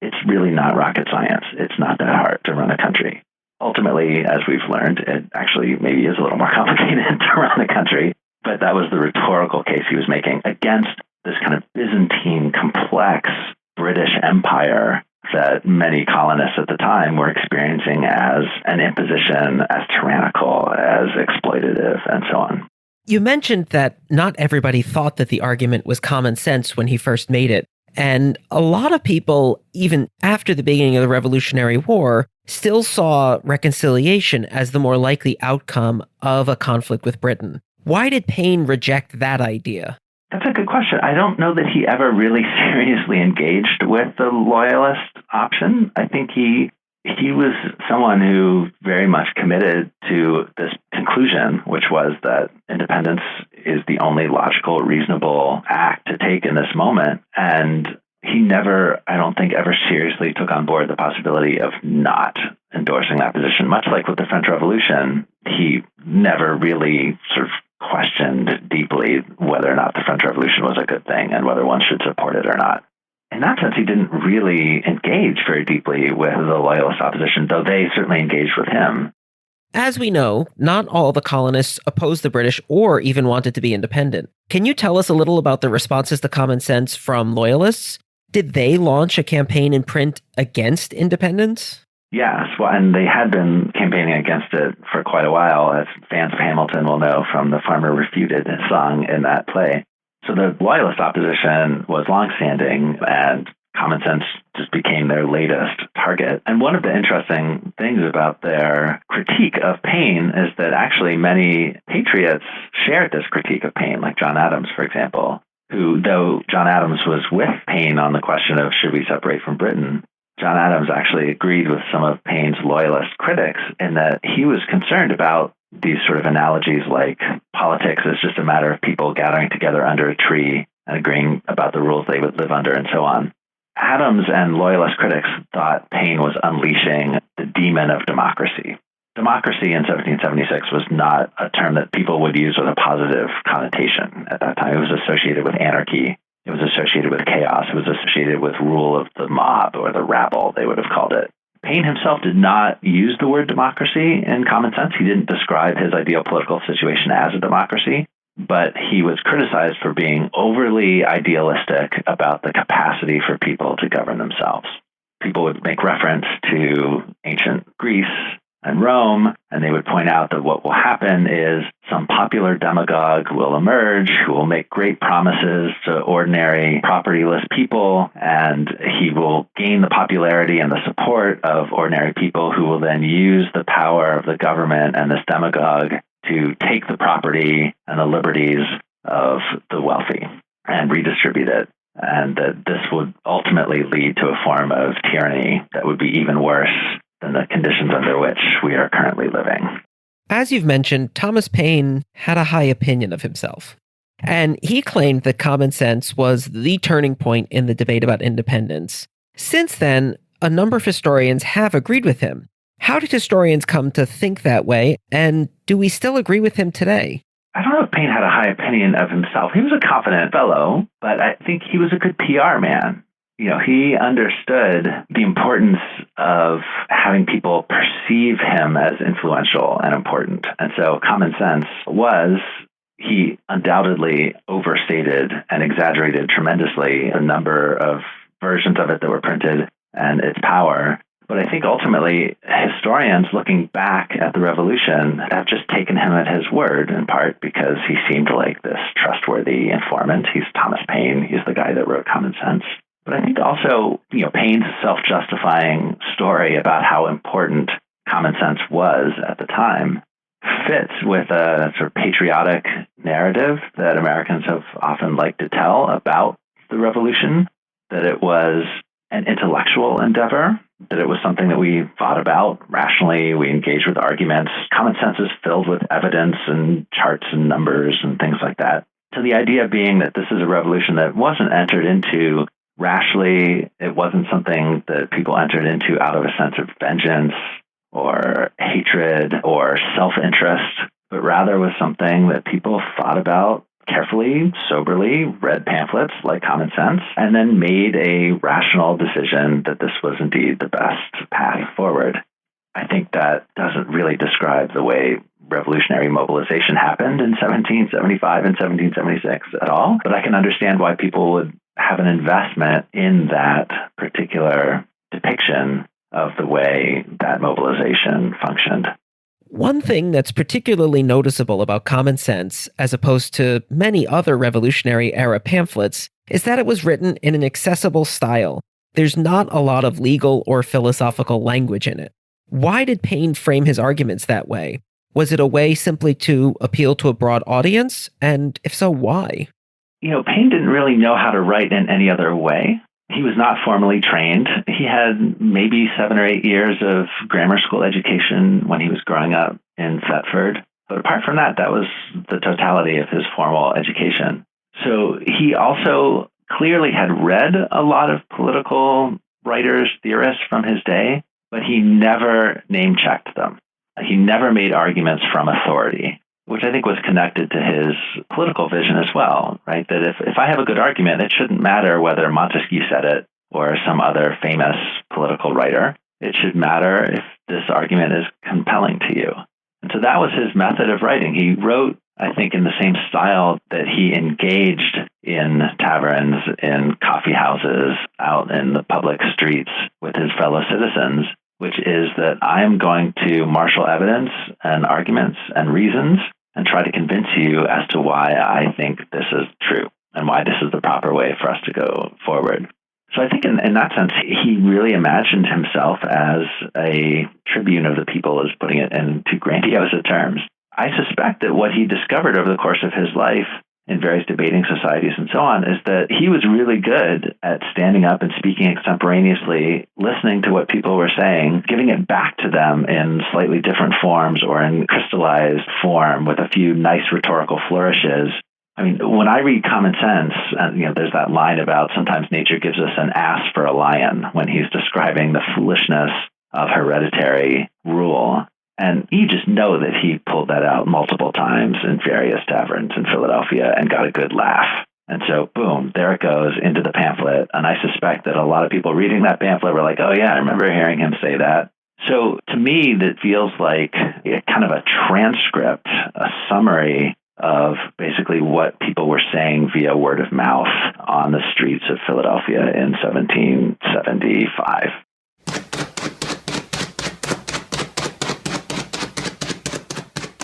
It's really not rocket science. It's not that hard to run a country. Ultimately, as we've learned, it actually maybe is a little more complicated to run a country. But that was the rhetorical case he was making against this kind of Byzantine, complex British Empire that many colonists at the time were experiencing as an imposition, as tyrannical, as exploitative, and so on. You mentioned that not everybody thought that the argument was common sense when he first made it. And a lot of people, even after the beginning of the Revolutionary War, still saw reconciliation as the more likely outcome of a conflict with Britain. Why did Paine reject that idea? That's a good question. I don't know that he ever really seriously engaged with the loyalist option. I think he was someone who very much committed to this conclusion, which was that independence is the only logical, reasonable act to take in this moment. And he never, I don't think, ever seriously took on board the possibility of not endorsing that position. Much like with the French Revolution, he never really sort of questioned deeply whether or not the French Revolution was a good thing and whether one should support it or not. In that sense, he didn't really engage very deeply with the Loyalist opposition, though they certainly engaged with him. As we know, not all the colonists opposed the British or even wanted to be independent. Can you tell us a little about the responses to Common Sense from Loyalists? Did they launch a campaign in print against independence? Yes, well, and they had been campaigning against it for quite a while, as fans of Hamilton will know from the Farmer Refuted song in that play. So the Loyalist opposition was longstanding, and Common Sense just became their latest target. And one of the interesting things about their critique of Paine is that actually many patriots shared this critique of Paine, like John Adams, for example, who, though John Adams was with Paine on the question of should we separate from Britain, John Adams actually agreed with some of Paine's Loyalist critics in that he was concerned about these sort of analogies like politics is just a matter of people gathering together under a tree and agreeing about the rules they would live under and so on. Adams and Loyalist critics thought Paine was unleashing the demon of democracy. Democracy in 1776 was not a term that people would use with a positive connotation at that time. It was associated with anarchy. It was associated with chaos. It was associated with rule of the mob or the rabble, they would have called it. Paine himself did not use the word democracy in Common Sense. He didn't describe his ideal political situation as a democracy, but he was criticized for being overly idealistic about the capacity for people to govern themselves. People would make reference to ancient Greece and Rome, and they would point out that what will happen is some popular demagogue will emerge who will make great promises to ordinary propertyless people, and he will gain the popularity and the support of ordinary people who will then use the power of the government and this demagogue to take the property and the liberties of the wealthy and redistribute it. And that this would ultimately lead to a form of tyranny that would be even worse than the conditions under which we are currently living. As you've mentioned, Thomas Paine had a high opinion of himself. And he claimed that Common Sense was the turning point in the debate about independence. Since then, a number of historians have agreed with him. How did historians come to think that way, and do we still agree with him today? I don't know if Paine had a high opinion of himself. He was a confident fellow, but I think he was a good PR man. He understood the importance of having people perceive him as influential and important. And so Common Sense he undoubtedly overstated and exaggerated tremendously the number of versions of it that were printed and its power. But I think ultimately historians looking back at the revolution have just taken him at his word, in part because he seemed like this trustworthy informant. He's Thomas Paine. He's the guy that wrote Common Sense. But I think also, Paine's self-justifying story about how important Common Sense was at the time fits with a sort of patriotic narrative that Americans have often liked to tell about the revolution, that it was an intellectual endeavor, that it was something that we thought about rationally, we engaged with arguments. Common Sense is filled with evidence and charts and numbers and things like that. So the idea being that this is a revolution that wasn't entered into rashly, it wasn't something that people entered into out of a sense of vengeance or hatred or self-interest, but rather was something that people thought about carefully, soberly, read pamphlets like Common Sense, and then made a rational decision that this was indeed the best path forward. I think that doesn't really describe the way revolutionary mobilization happened in 1775 and 1776 at all, but I can understand why people would have an investment in that particular depiction of the way that mobilization functioned. One thing that's particularly noticeable about Common Sense, as opposed to many other Revolutionary era pamphlets, is that it was written in an accessible style. There's not a lot of legal or philosophical language in it. Why did Paine frame his arguments that way? Was it a way simply to appeal to a broad audience? And if so, why? Paine didn't really know how to write in any other way. He was not formally trained. He had maybe 7 or 8 years of grammar school education when he was growing up in Thetford. But apart from that, that was the totality of his formal education. So he also clearly had read a lot of political writers, theorists from his day, but he never name-checked them. He never made arguments from authority, which I think was connected to his political vision as well, right? That if I have a good argument, it shouldn't matter whether Montesquieu said it or some other famous political writer. It should matter if this argument is compelling to you. And so that was his method of writing. He wrote, I think, in the same style that he engaged in taverns, in coffee houses, out in the public streets with his fellow citizens, which is that I'm going to marshal evidence and arguments and reasons and try to convince you as to why I think this is true and why this is the proper way for us to go forward. So I think in that sense, he really imagined himself as a tribune of the people, as putting it in too grandiose terms. I suspect that what he discovered over the course of his life in various debating societies and so on is that he was really good at standing up and speaking extemporaneously, listening to what people were saying, giving it back to them in slightly different forms or in crystallized form with a few nice rhetorical flourishes. I mean, when I read Common Sense, and there's that line about sometimes nature gives us an ass for a lion when he's describing the foolishness of hereditary rule. And you just know that he pulled that out multiple times in various taverns in Philadelphia and got a good laugh. And so, boom, there it goes into the pamphlet. And I suspect that a lot of people reading that pamphlet were like, oh, yeah, I remember hearing him say that. So to me, that feels like kind of a transcript, a summary of basically what people were saying via word of mouth on the streets of Philadelphia in 1775.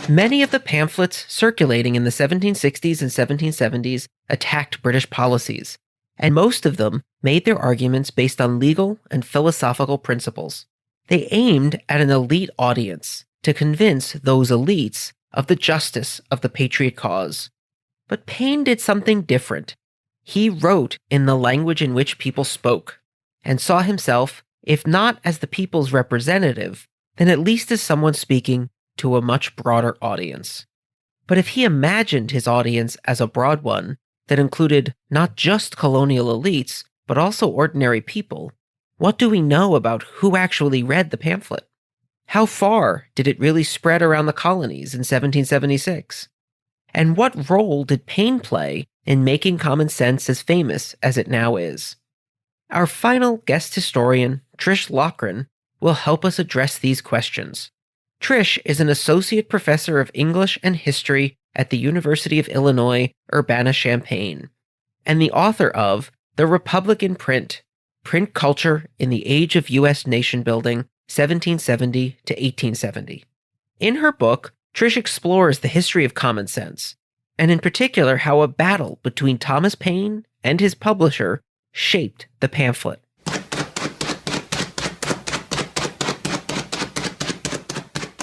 Many of the pamphlets circulating in the 1760s and 1770s attacked British policies, and most of them made their arguments based on legal and philosophical principles. They aimed at an elite audience to convince those elites of the justice of the patriot cause. But Paine did something different. He wrote in the language in which people spoke, and saw himself, if not as the people's representative, then at least as someone speaking to a much broader audience. But if he imagined his audience as a broad one that included not just colonial elites, but also ordinary people, what do we know about who actually read the pamphlet? How far did it really spread around the colonies in 1776? And what role did Paine play in making Common Sense as famous as it now is? Our final guest historian, Trish Loughran, will help us address these questions. Trish is an associate professor of English and history at the University of Illinois, Urbana-Champaign, and the author of The Republic in Print, Print Culture in the Age of U.S. Nation Building, 1770 to 1870. In her book, Trish explores the history of Common Sense, and in particular how a battle between Thomas Paine and his publisher shaped the pamphlet.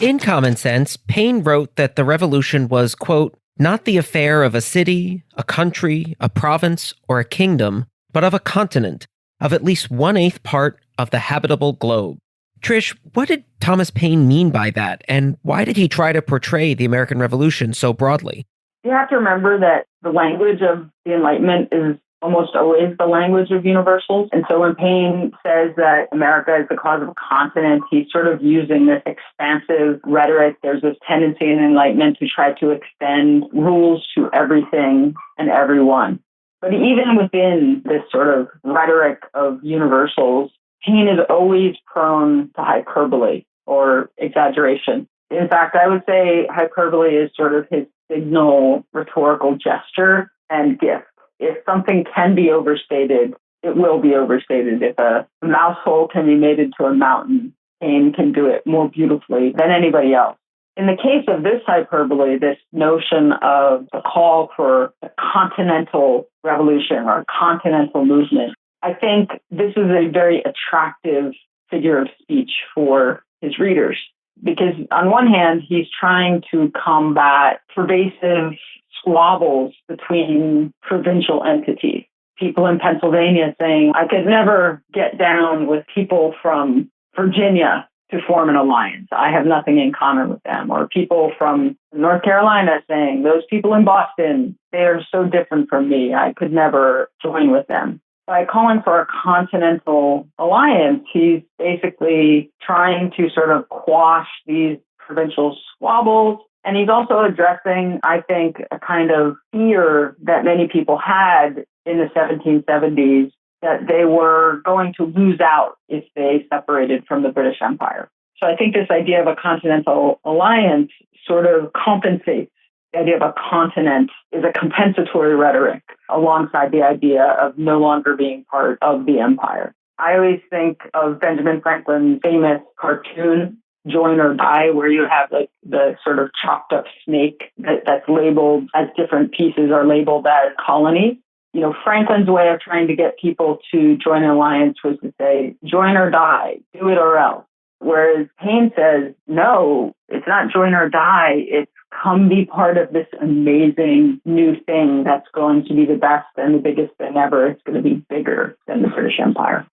In Common Sense, Paine wrote that the revolution was, quote, not the affair of a city, a country, a province, or a kingdom, but of a continent, of at least 1/8 part of the habitable globe. Trish, what did Thomas Paine mean by that, and why did he try to portray the American Revolution so broadly? You have to remember that the language of the Enlightenment is almost always the language of universals. And so when Paine says that America is the cause of a continent, he's sort of using this expansive rhetoric. There's this tendency in Enlightenment to try to extend rules to everything and everyone. But even within this sort of rhetoric of universals, Paine is always prone to hyperbole or exaggeration. In fact, I would say hyperbole is sort of his signal rhetorical gesture and gift. If something can be overstated, it will be overstated. If a mouse hole can be made into a mountain, Paine can do it more beautifully than anybody else. In the case of this hyperbole, this notion of a call for a continental revolution or a continental movement, I think this is a very attractive figure of speech for his readers. Because on one hand, he's trying to combat pervasive squabbles between provincial entities. People in Pennsylvania saying, I could never get down with people from Virginia to form an alliance. I have nothing in common with them. Or people from North Carolina saying, those people in Boston, they are so different from me. I could never join with them. By calling for a continental alliance, he's basically trying to sort of quash these provincial squabbles And he's also addressing, I think, a kind of fear that many people had in the 1770s that they were going to lose out if they separated from the British Empire. So I think this idea of a continental alliance sort of compensates. The idea of a continent is a compensatory rhetoric alongside the idea of no longer being part of the empire. I always think of Benjamin Franklin's famous cartoon, Join or Die, where you have like the sort of chopped up snake that's labeled as different pieces are labeled as colonies. You know, Franklin's way of trying to get people to join an alliance was to say, join or die, do it or else. Whereas Paine says, no, it's not join or die. It's come be part of this amazing new thing that's going to be the best and the biggest thing ever. It's going to be bigger than the British Empire.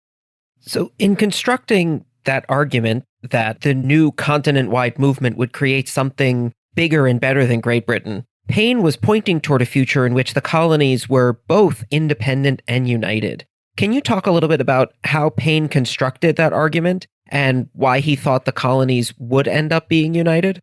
So in constructing that argument that the new continent-wide movement would create something bigger and better than Great Britain, Paine was pointing toward a future in which the colonies were both independent and united. Can you talk a little bit about how Paine constructed that argument and why he thought the colonies would end up being united?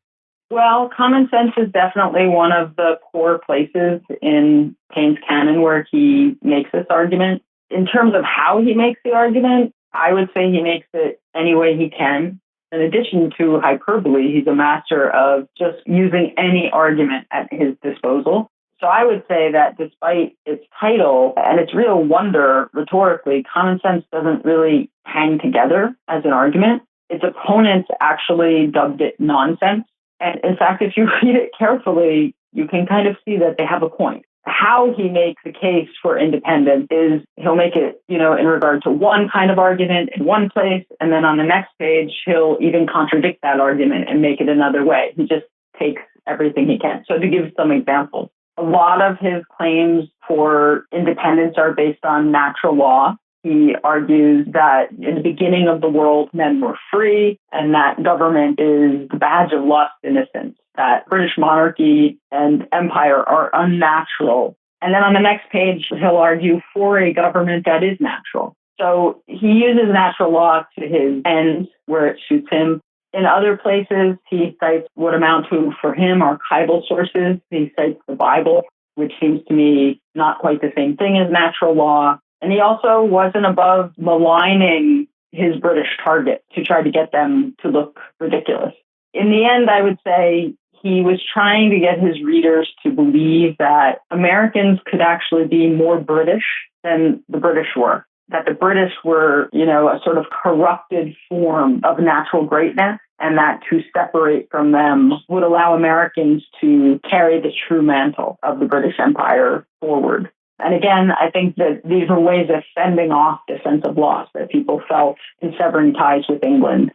Well, common sense is definitely one of the core places in Paine's canon where he makes this argument. In terms of how he makes the argument, I would say he makes it any way he can. In addition to hyperbole, he's a master of just using any argument at his disposal. So I would say that despite its title and its real wonder rhetorically, common sense doesn't really hang together as an argument. Its opponents actually dubbed it nonsense. And in fact, if you read it carefully, you can kind of see that they have a point. How he makes the case for independence is he'll make it, in regard to one kind of argument in one place, and then on the next page, he'll even contradict that argument and make it another way. He just takes everything he can. So to give some examples, a lot of his claims for independence are based on natural law. He argues that in the beginning of the world, men were free, and that government is the badge of lost innocence, that British monarchy and empire are unnatural. And then on the next page, he'll argue for a government that is natural. So he uses natural law to his ends where it suits him. In other places, he cites what amount to, for him, archival sources. He cites the Bible, which seems to me not quite the same thing as natural law. And he also wasn't above maligning his British target to try to get them to look ridiculous. In the end, I would say he was trying to get his readers to believe that Americans could actually be more British than the British were, that the British were, a sort of corrupted form of natural greatness, and that to separate from them would allow Americans to carry the true mantle of the British Empire forward. And again, I think that these are ways of fending off the sense of loss that people felt in severing ties with England.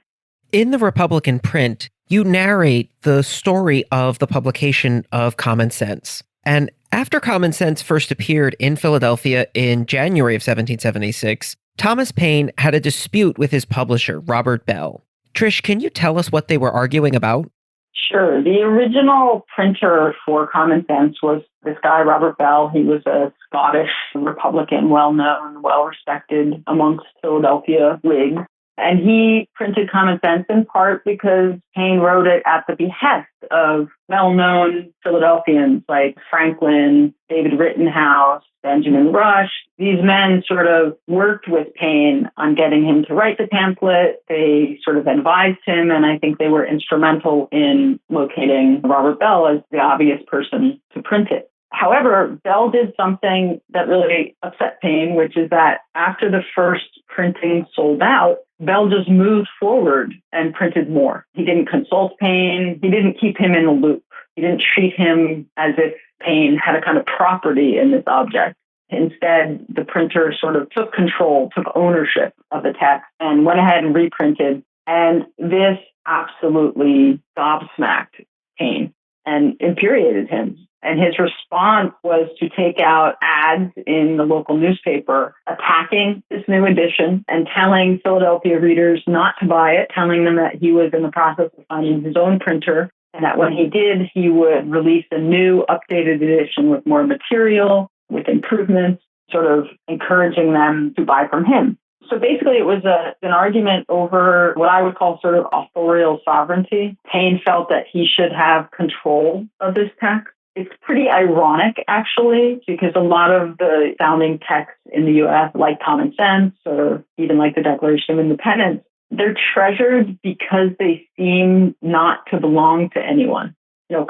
In the Republican print, you narrate the story of the publication of Common Sense. And after Common Sense first appeared in Philadelphia in January of 1776, Thomas Paine had a dispute with his publisher, Robert Bell. Trish, can you tell us what they were arguing about? Sure. The original printer for Common Sense was this guy, Robert Bell. He was a Scottish Republican, well-known, well-respected amongst Philadelphia Whigs. And he printed Common Sense in part because Paine wrote it at the behest of well-known Philadelphians like Franklin, David Rittenhouse, Benjamin Rush. These men sort of worked with Paine on getting him to write the pamphlet. They sort of advised him, and I think they were instrumental in locating Robert Bell as the obvious person to print it. However, Bell did something that really upset Paine, which is that after the first printing sold out, Bell just moved forward and printed more. He didn't consult Paine. He didn't keep him in the loop. He didn't treat him as if Paine had a kind of property in this object. Instead, the printer sort of took control, took ownership of the text, and went ahead and reprinted. And this absolutely gobsmacked Paine and infuriated him. And his response was to take out ads in the local newspaper attacking this new edition and telling Philadelphia readers not to buy it, telling them that he was in the process of finding his own printer, and that when he did, he would release a new updated edition with more material, with improvements, sort of encouraging them to buy from him. So basically, it was an argument over what I would call sort of authorial sovereignty. Paine felt that he should have control of this text. It's pretty ironic, actually, because a lot of the founding texts in the U.S., like Common Sense or even like the Declaration of Independence, they're treasured because they seem not to belong to anyone.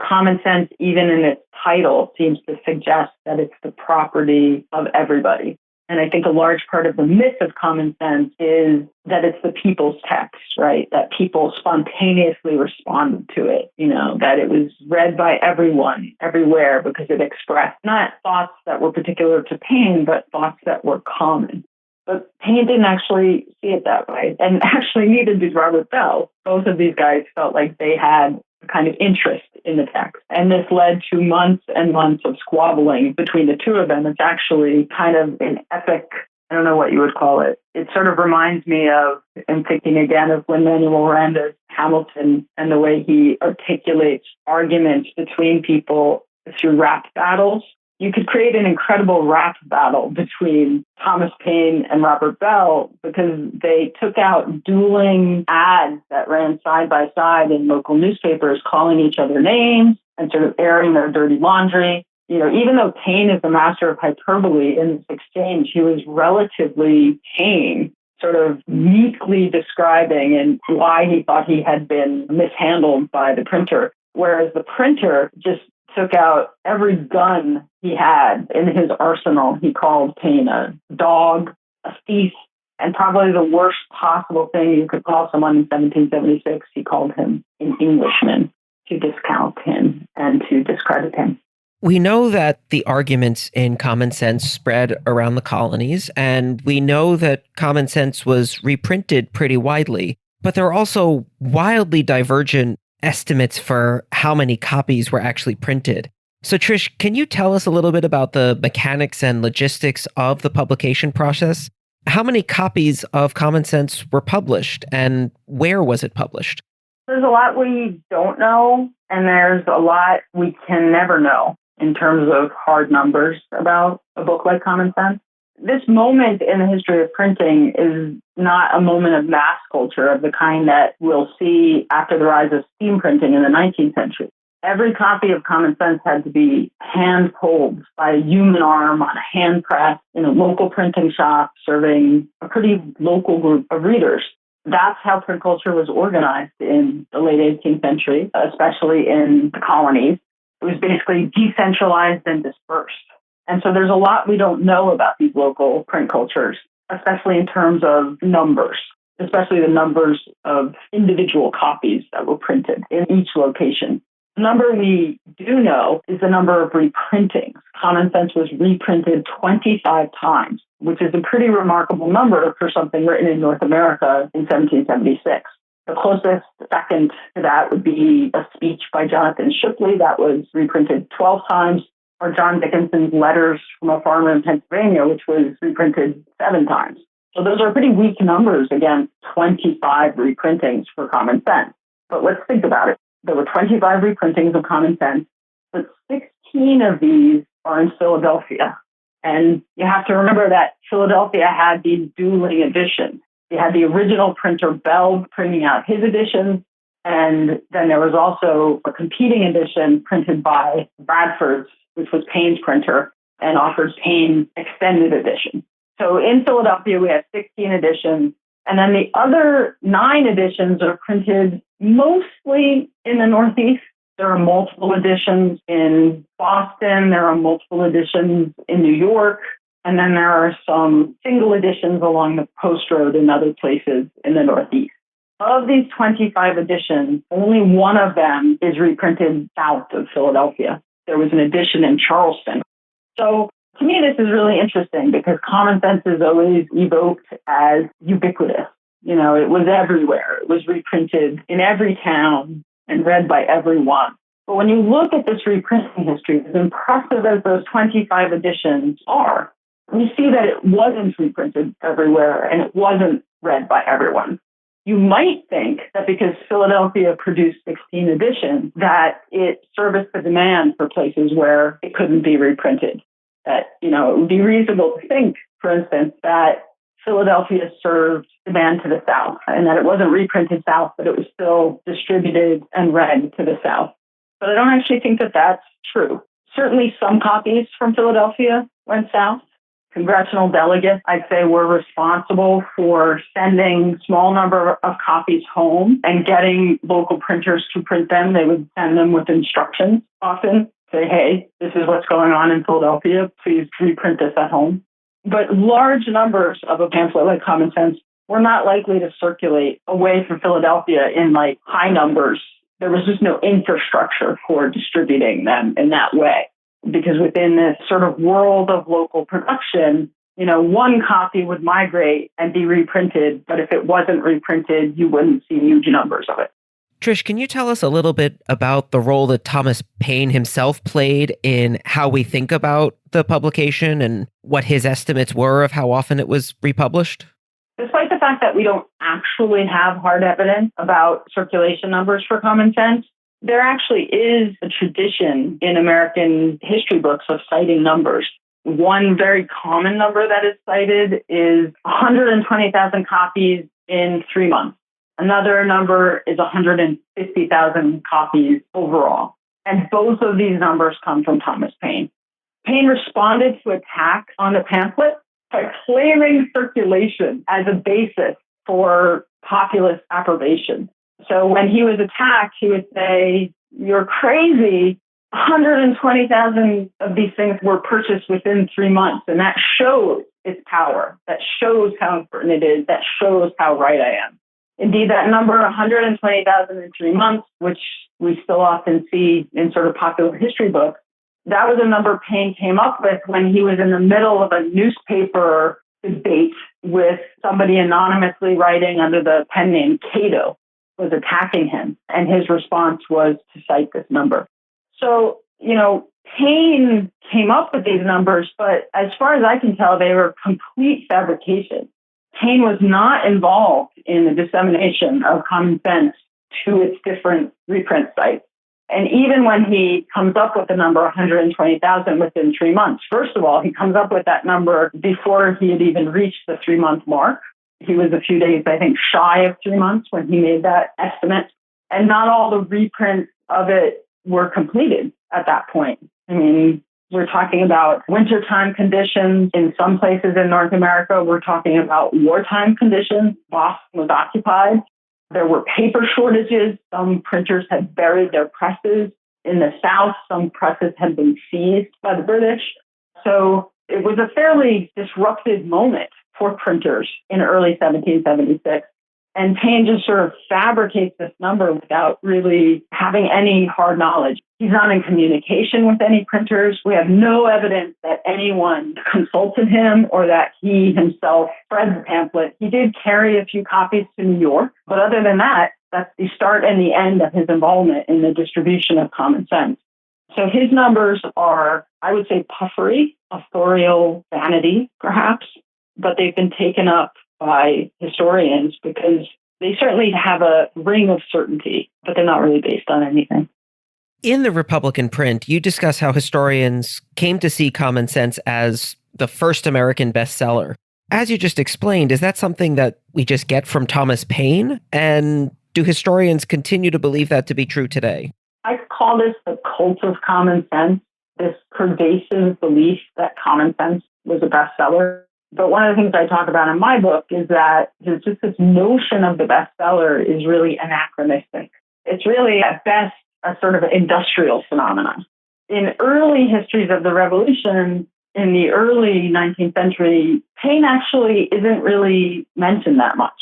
Common sense, even in its title, seems to suggest that it's the property of everybody. And I think a large part of the myth of common sense is that it's the people's text, right? That people spontaneously responded to it, that it was read by everyone, everywhere, because it expressed not thoughts that were particular to Paine, but thoughts that were common. But Paine didn't actually see it that way. And actually, neither did Robert Bell. Both of these guys felt like they had a kind of interest in the text. And this led to months and months of squabbling between the two of them. It's actually kind of an epic, I don't know what you would call it. It sort of reminds me of, I'm thinking again of Lin-Manuel Miranda's Hamilton and the way he articulates arguments between people through rap battles. You could create an incredible rap battle between Thomas Paine and Robert Bell because they took out dueling ads that ran side by side in local newspapers, calling each other names and sort of airing their dirty laundry. Even though Paine is the master of hyperbole in this exchange, he was relatively tame, sort of meekly describing and why he thought he had been mishandled by the printer, whereas the printer just took out every gun he had in his arsenal. He called Paine a dog, a thief, and probably the worst possible thing you could call someone in 1776, he called him an Englishman, to discount him and to discredit him. We know that the arguments in Common Sense spread around the colonies, and we know that Common Sense was reprinted pretty widely, but there are also wildly divergent estimates for how many copies were actually printed. So Trish, can you tell us a little bit about the mechanics and logistics of the publication process? How many copies of Common Sense were published, and where was it published? There's a lot we don't know, and there's a lot we can never know in terms of hard numbers about a book like Common Sense. This moment in the history of printing is not a moment of mass culture of the kind that we'll see after the rise of steam printing in the 19th century. Every copy of Common Sense had to be hand-pulled by a human arm on a hand press in a local printing shop serving a pretty local group of readers. That's how print culture was organized in the late 18th century, especially in the colonies. It was basically decentralized and dispersed. And so there's a lot we don't know about these local print cultures, especially in terms of numbers, especially the numbers of individual copies that were printed in each location. The number we do know is the number of reprintings. Common Sense was reprinted 25 times, which is a pretty remarkable number for something written in North America in 1776. The closest second to that would be a speech by Jonathan Shipley that was reprinted 12 times, or John Dickinson's Letters from a Farmer in Pennsylvania, which was reprinted 7 times. So those are pretty weak numbers against 25 reprintings for Common Sense. But let's think about it. There were 25 reprintings of Common Sense, but 16 of these are in Philadelphia. And you have to remember that Philadelphia had these dueling editions. You had the original printer Bell printing out his editions, and then there was also a competing edition printed by Bradford's, which was Paine's printer, and offered Paine extended edition. So in Philadelphia, we have 16 editions, and then the other 9 editions are printed mostly in the Northeast. There are multiple editions in Boston, there are multiple editions in New York, and then there are some single editions along the Post Road and other places in the Northeast. Of these 25 editions, only one of them is reprinted south of Philadelphia. There was an edition in Charleston. So to me, this is really interesting because Common Sense is always evoked as ubiquitous. It was everywhere. It was reprinted in every town and read by everyone. But when you look at this reprinting history, as impressive as those 25 editions are, we see that it wasn't reprinted everywhere and it wasn't read by everyone. You might think that because Philadelphia produced 16 editions, that it serviced the demand for places where it couldn't be reprinted. That, it would be reasonable to think, for instance, that Philadelphia served demand to the South, and that it wasn't reprinted South, but it was still distributed and read to the South. But I don't actually think that that's true. Certainly some copies from Philadelphia went South. Congressional delegates, I'd say, were responsible for sending small number of copies home and getting local printers to print them. They would send them with instructions often, say, hey, this is what's going on in Philadelphia. Please reprint this at home. But large numbers of a pamphlet like Common Sense were not likely to circulate away from Philadelphia in like high numbers. There was just no infrastructure for distributing them in that way. Because within this sort of world of local production, one copy would migrate and be reprinted, but if it wasn't reprinted, you wouldn't see huge numbers of it. Trish, can you tell us a little bit about the role that Thomas Paine himself played in how we think about the publication and what his estimates were of how often it was republished? Despite the fact that we don't actually have hard evidence about circulation numbers for Common Sense, there actually is a tradition in American history books of citing numbers. One very common number that is cited is 120,000 copies in 3 months. Another number is 150,000 copies overall. And both of these numbers come from Thomas Paine. Paine responded to attack on the pamphlet by claiming circulation as a basis for populist approbation. So when he was attacked, he would say, you're crazy. 120,000 of these things were purchased within 3 months. And that shows its power. That shows how important it is. That shows how right I am. Indeed, that number, 120,000 in 3 months, which we still often see in sort of popular history books, that was a number Paine came up with when he was in the middle of a newspaper debate with somebody anonymously writing under the pen name Cato, was attacking him. And his response was to cite this number. So, Paine came up with these numbers, but as far as I can tell, they were complete fabrication. Paine was not involved in the dissemination of Common Sense to its different reprint sites. And even when he comes up with the number 120,000 within 3 months, first of all, he comes up with that number before he had even reached the 3-month mark. He was a few days, I think, shy of 3 months when he made that estimate. And not all the reprints of it were completed at that point. I mean, we're talking about wintertime conditions in some places in North America. We're talking about wartime conditions. Boston was occupied. There were paper shortages. Some printers had buried their presses. In the South, some presses had been seized by the British. So it was a fairly disruptive moment for printers in early 1776. And Paine just sort of fabricates this number without really having any hard knowledge. He's not in communication with any printers. We have no evidence that anyone consulted him or that he himself read the pamphlet. He did carry a few copies to New York, but other than that, that's the start and the end of his involvement in the distribution of Common Sense. So his numbers are, I would say, puffery, authorial vanity, perhaps, but they've been taken up by historians because they certainly have a ring of certainty, but they're not really based on anything. In the Republican print, you discuss how historians came to see Common Sense as the first American bestseller. As you just explained, is that something that we just get from Thomas Paine? And do historians continue to believe that to be true today? I call this the cult of Common Sense, this pervasive belief that Common Sense was a bestseller. But one of the things I talk about in my book is that there's just this notion of the bestseller is really anachronistic. It's really, at best, a sort of industrial phenomenon. In early histories of the Revolution, in the early 19th century, Paine actually isn't really mentioned that much.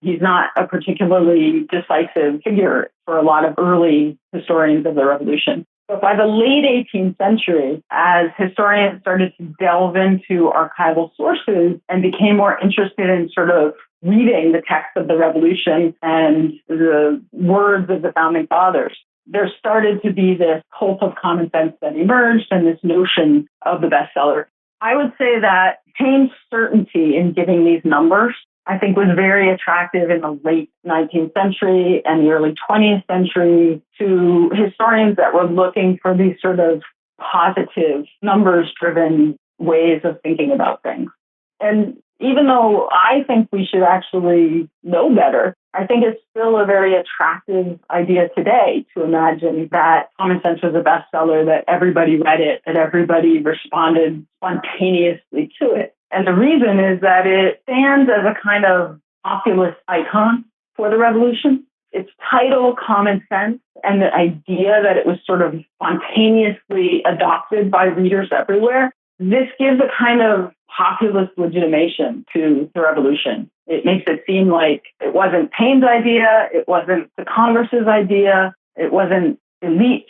He's not a particularly decisive figure for a lot of early historians of the Revolution. But by the late 18th century, as historians started to delve into archival sources and became more interested in sort of reading the text of the Revolution and the words of the Founding Fathers, there started to be this cult of Common Sense that emerged and this notion of the bestseller. I would say that Paine's certainty in giving these numbers, I think, was very attractive in the late 19th century and the early 20th century to historians that were looking for these sort of positive, numbers-driven ways of thinking about things. And Even though I think we should actually know better, I think it's still a very attractive idea today to imagine that Common Sense was a bestseller, that everybody read it, that everybody responded spontaneously to it. And the reason is that it stands as a kind of populist icon for the revolution. Its title, Common Sense, and the idea that it was sort of spontaneously adopted by readers everywhere, this gives a kind of populist legitimation to the revolution. It makes it seem like it wasn't Paine's idea, it wasn't the Congress's idea, it wasn't elites.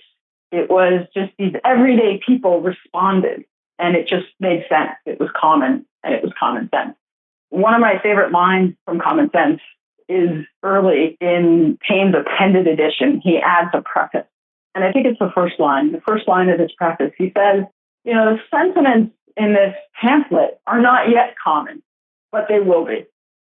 It was just these everyday people responded, and it just made sense. It was common, and it was common sense. One of my favorite lines from Common Sense is early in Paine's appended edition. He adds a preface, and I think it's the first line. The first line of his preface, he says, the sentiments in this pamphlet are not yet common, but they will be.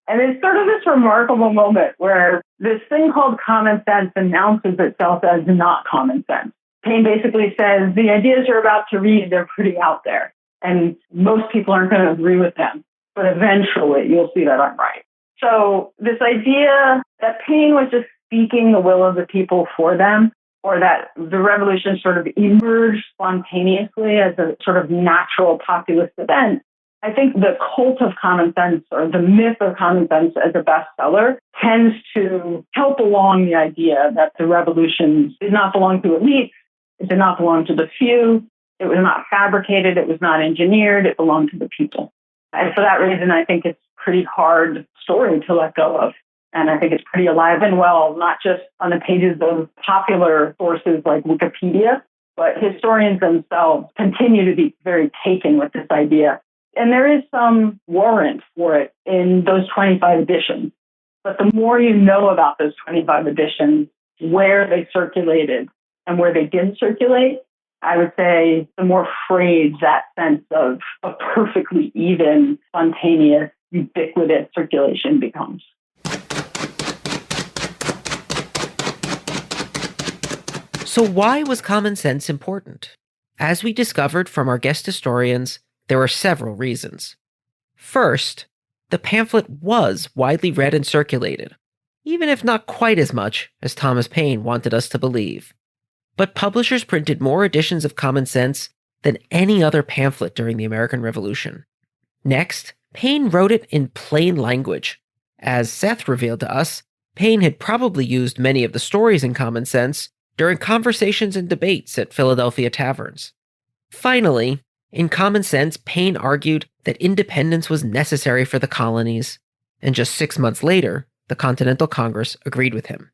And it's sort of this remarkable moment where this thing called common sense announces itself as not common sense. Paine basically says, the ideas you're about to read, they're pretty out there, and most people aren't going to agree with them. But eventually, you'll see that I'm right. So this idea that Paine was just speaking the will of the people for them, or that the revolution sort of emerged spontaneously as a sort of natural populist event, I think the cult of common sense, or the myth of common sense as a bestseller, tends to help along the idea that the revolution did not belong to elites, it did not belong to the few, it was not fabricated, it was not engineered, it belonged to the people. And for that reason, I think it's a pretty hard story to let go of. And I think it's pretty alive and well, not just on the pages of popular sources like Wikipedia, but historians themselves continue to be very taken with this idea. And there is some warrant for it in those 25 editions. But the more you know about those 25 editions, where they circulated and where they didn't circulate, I would say the more frayed that sense of a perfectly even, spontaneous, ubiquitous circulation becomes. So why was common sense important? As we discovered from our guest historians, there were several reasons. First, the pamphlet was widely read and circulated, even if not quite as much as Thomas Paine wanted us to believe. But publishers printed more editions of Common Sense than any other pamphlet during the American Revolution. Next, Paine wrote it in plain language. As Seth revealed to us, Paine had probably used many of the stories in Common Sense during conversations and debates at Philadelphia taverns. Finally, in Common Sense, Paine argued that independence was necessary for the colonies, and just 6 months later, the Continental Congress agreed with him.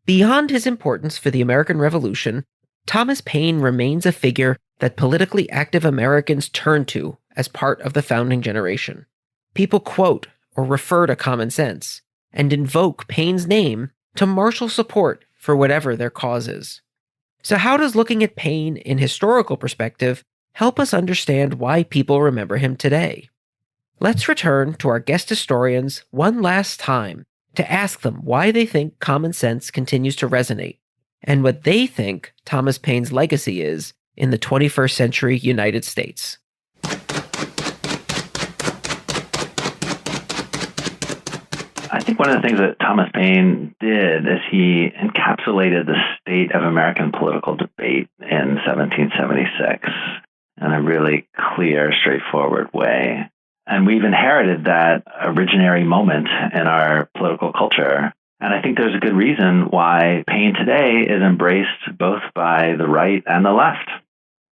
Beyond his importance for the American Revolution, Thomas Paine remains a figure that politically active Americans turn to as part of the founding generation. People quote or refer to Common Sense and invoke Paine's name to marshal support for whatever their cause is. So how does looking at Paine in historical perspective help us understand why people remember him today? Let's return to our guest historians one last time to ask them why they think Common Sense continues to resonate, and what they think Thomas Paine's legacy is in the 21st century United States. I think one of the things that Thomas Paine did is he encapsulated the state of American political debate in 1776 in a really clear, straightforward way. And we've inherited that originary moment in our political culture. And I think there's a good reason why Paine today is embraced both by the right and the left.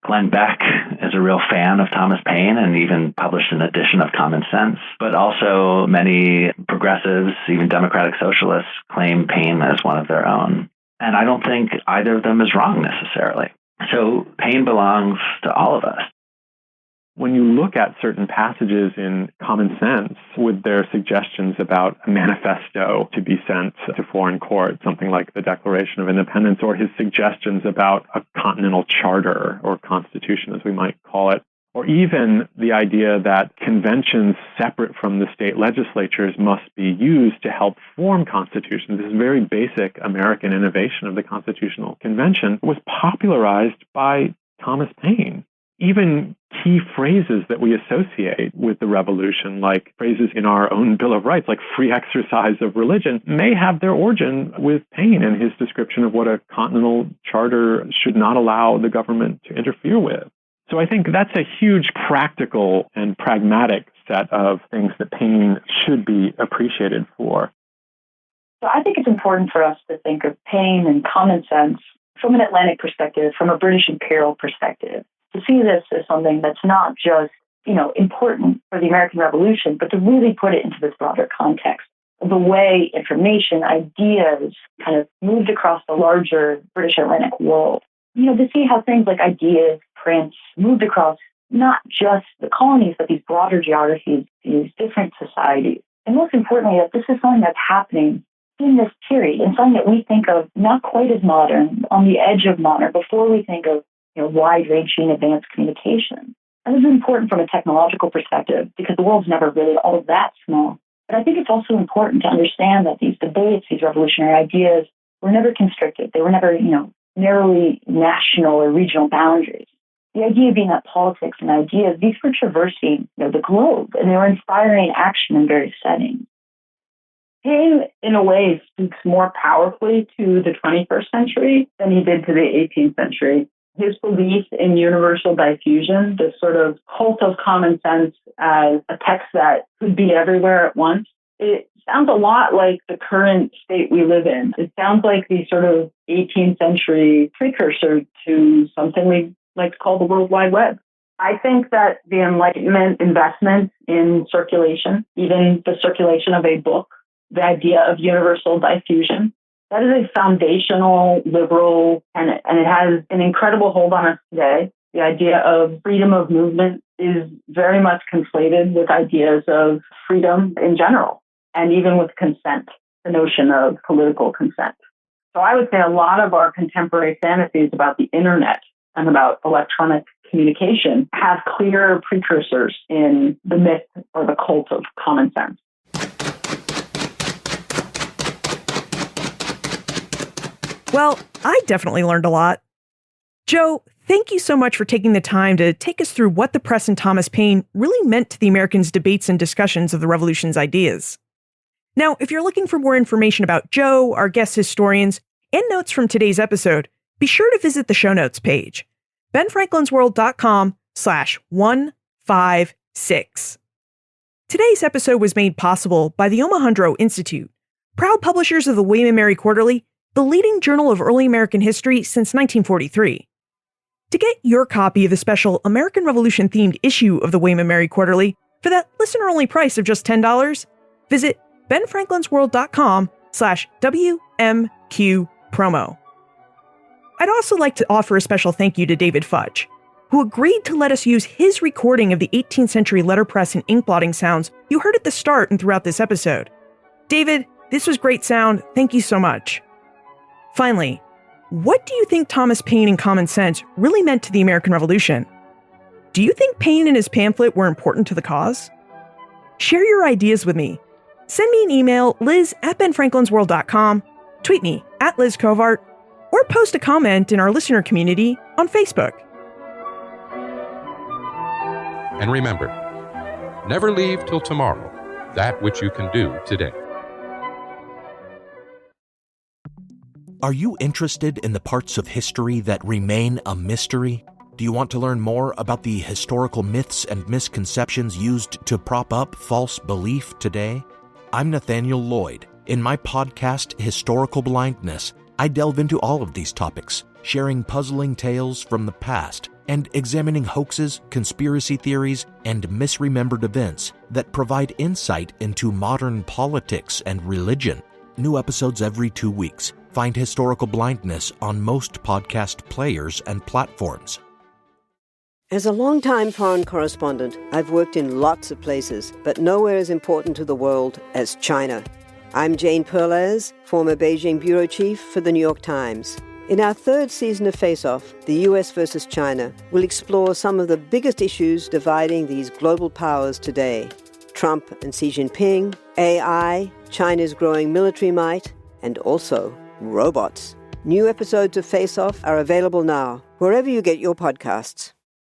Glenn Beck is a real fan of Thomas Paine and even published an edition of Common Sense. But also many progressives, even democratic socialists, claim Paine as one of their own. And I don't think either of them is wrong necessarily. So Paine belongs to all of us. When you look at certain passages in Common Sense with their suggestions about a manifesto to be sent to foreign court, something like the Declaration of Independence, or his suggestions about a continental charter or constitution, as we might call it, or even the idea that conventions separate from the state legislatures must be used to help form constitutions, this very basic American innovation of the Constitutional Convention was popularized by Thomas Paine. even key phrases that we associate with the revolution, like phrases in our own Bill of Rights, like free exercise of religion, may have their origin with Paine and his description of what a continental charter should not allow the government to interfere with. So I think that's a huge practical and pragmatic set of things that Paine should be appreciated for. So I think it's important for us to think of Paine and common sense from an Atlantic perspective, from a British imperial perspective, to see this as something that's not just, important for the American Revolution, but to really put it into this broader context of the way information, ideas kind of moved across the larger British Atlantic world. To see how things like ideas, prints, moved across not just the colonies, but these broader geographies, these different societies. And most importantly, that this is something that's happening in this period, and something that we think of not quite as modern, on the edge of modern, before we think of wide-ranging advanced communication. And this is important from a technological perspective because the world's never really all that small. But I think it's also important to understand that these debates, these revolutionary ideas, were never constricted. They were never, narrowly national or regional boundaries. The idea being that politics and ideas, these were traversing the globe, and they were inspiring action in various settings. Paine, in a way, speaks more powerfully to the 21st century than he did to the 18th century. His belief in universal diffusion, this sort of cult of common sense as a text that could be everywhere at once, it sounds a lot like the current state we live in. It sounds like the sort of 18th century precursor to something we like to call the World Wide Web. I think that the Enlightenment investment in circulation, even the circulation of a book, the idea of universal diffusion, that is a foundational liberal, and it has an incredible hold on us today. The idea of freedom of movement is very much conflated with ideas of freedom in general, and even with consent, the notion of political consent. So I would say a lot of our contemporary fantasies about the internet and about electronic communication have clear precursors in the myth or the cult of common sense. Well, I definitely learned a lot. Joe, thank you so much for taking the time to take us through what the press and Thomas Paine really meant to the Americans' debates and discussions of the Revolution's ideas. Now, if you're looking for more information about Joe, our guest historians, and notes from today's episode, be sure to visit the show notes page, benfranklinsworld.com/156. Today's episode was made possible by the Omohundro Institute, proud publishers of the William and Mary Quarterly, the leading journal of early American history since 1943. To get your copy of the special American Revolution-themed issue of the William and Mary Quarterly for that listener-only price of just $10, visit benfranklinsworld.com/WMQ I'd also like to offer a special thank you to David Fudge, who agreed to let us use his recording of the 18th century letterpress and ink blotting sounds you heard at the start and throughout this episode. David, this was great sound. Thank you so much. Finally, what do you think Thomas Paine and common sense really meant to the American Revolution? Do you think Paine and his pamphlet were important to the cause? Share your ideas with me. Send me an email, liz@benfranklinsworld.com, tweet me @LizCovart, or post a comment in our listener community on Facebook. And remember, never leave till tomorrow that which you can do today. Are you interested in the parts of history that remain a mystery? Do you want to learn more about the historical myths and misconceptions used to prop up false belief today? I'm Nathaniel Lloyd. In my podcast, Historical Blindness, I delve into all of these topics, sharing puzzling tales from the past and examining hoaxes, conspiracy theories, and misremembered events that provide insight into modern politics and religion. New episodes every 2 weeks. Find Historical Blindness on most podcast players and platforms. As a longtime foreign correspondent, I've worked in lots of places, but nowhere as important to the world as China. I'm Jane Perlez, former Beijing bureau chief for the New York Times. In our third season of Face Off, the US versus China, we'll explore some of the biggest issues dividing these global powers today. Trump and Xi Jinping, AI, China's growing military might, and also robots. New episodes of Face Off are available now, wherever you get your podcasts.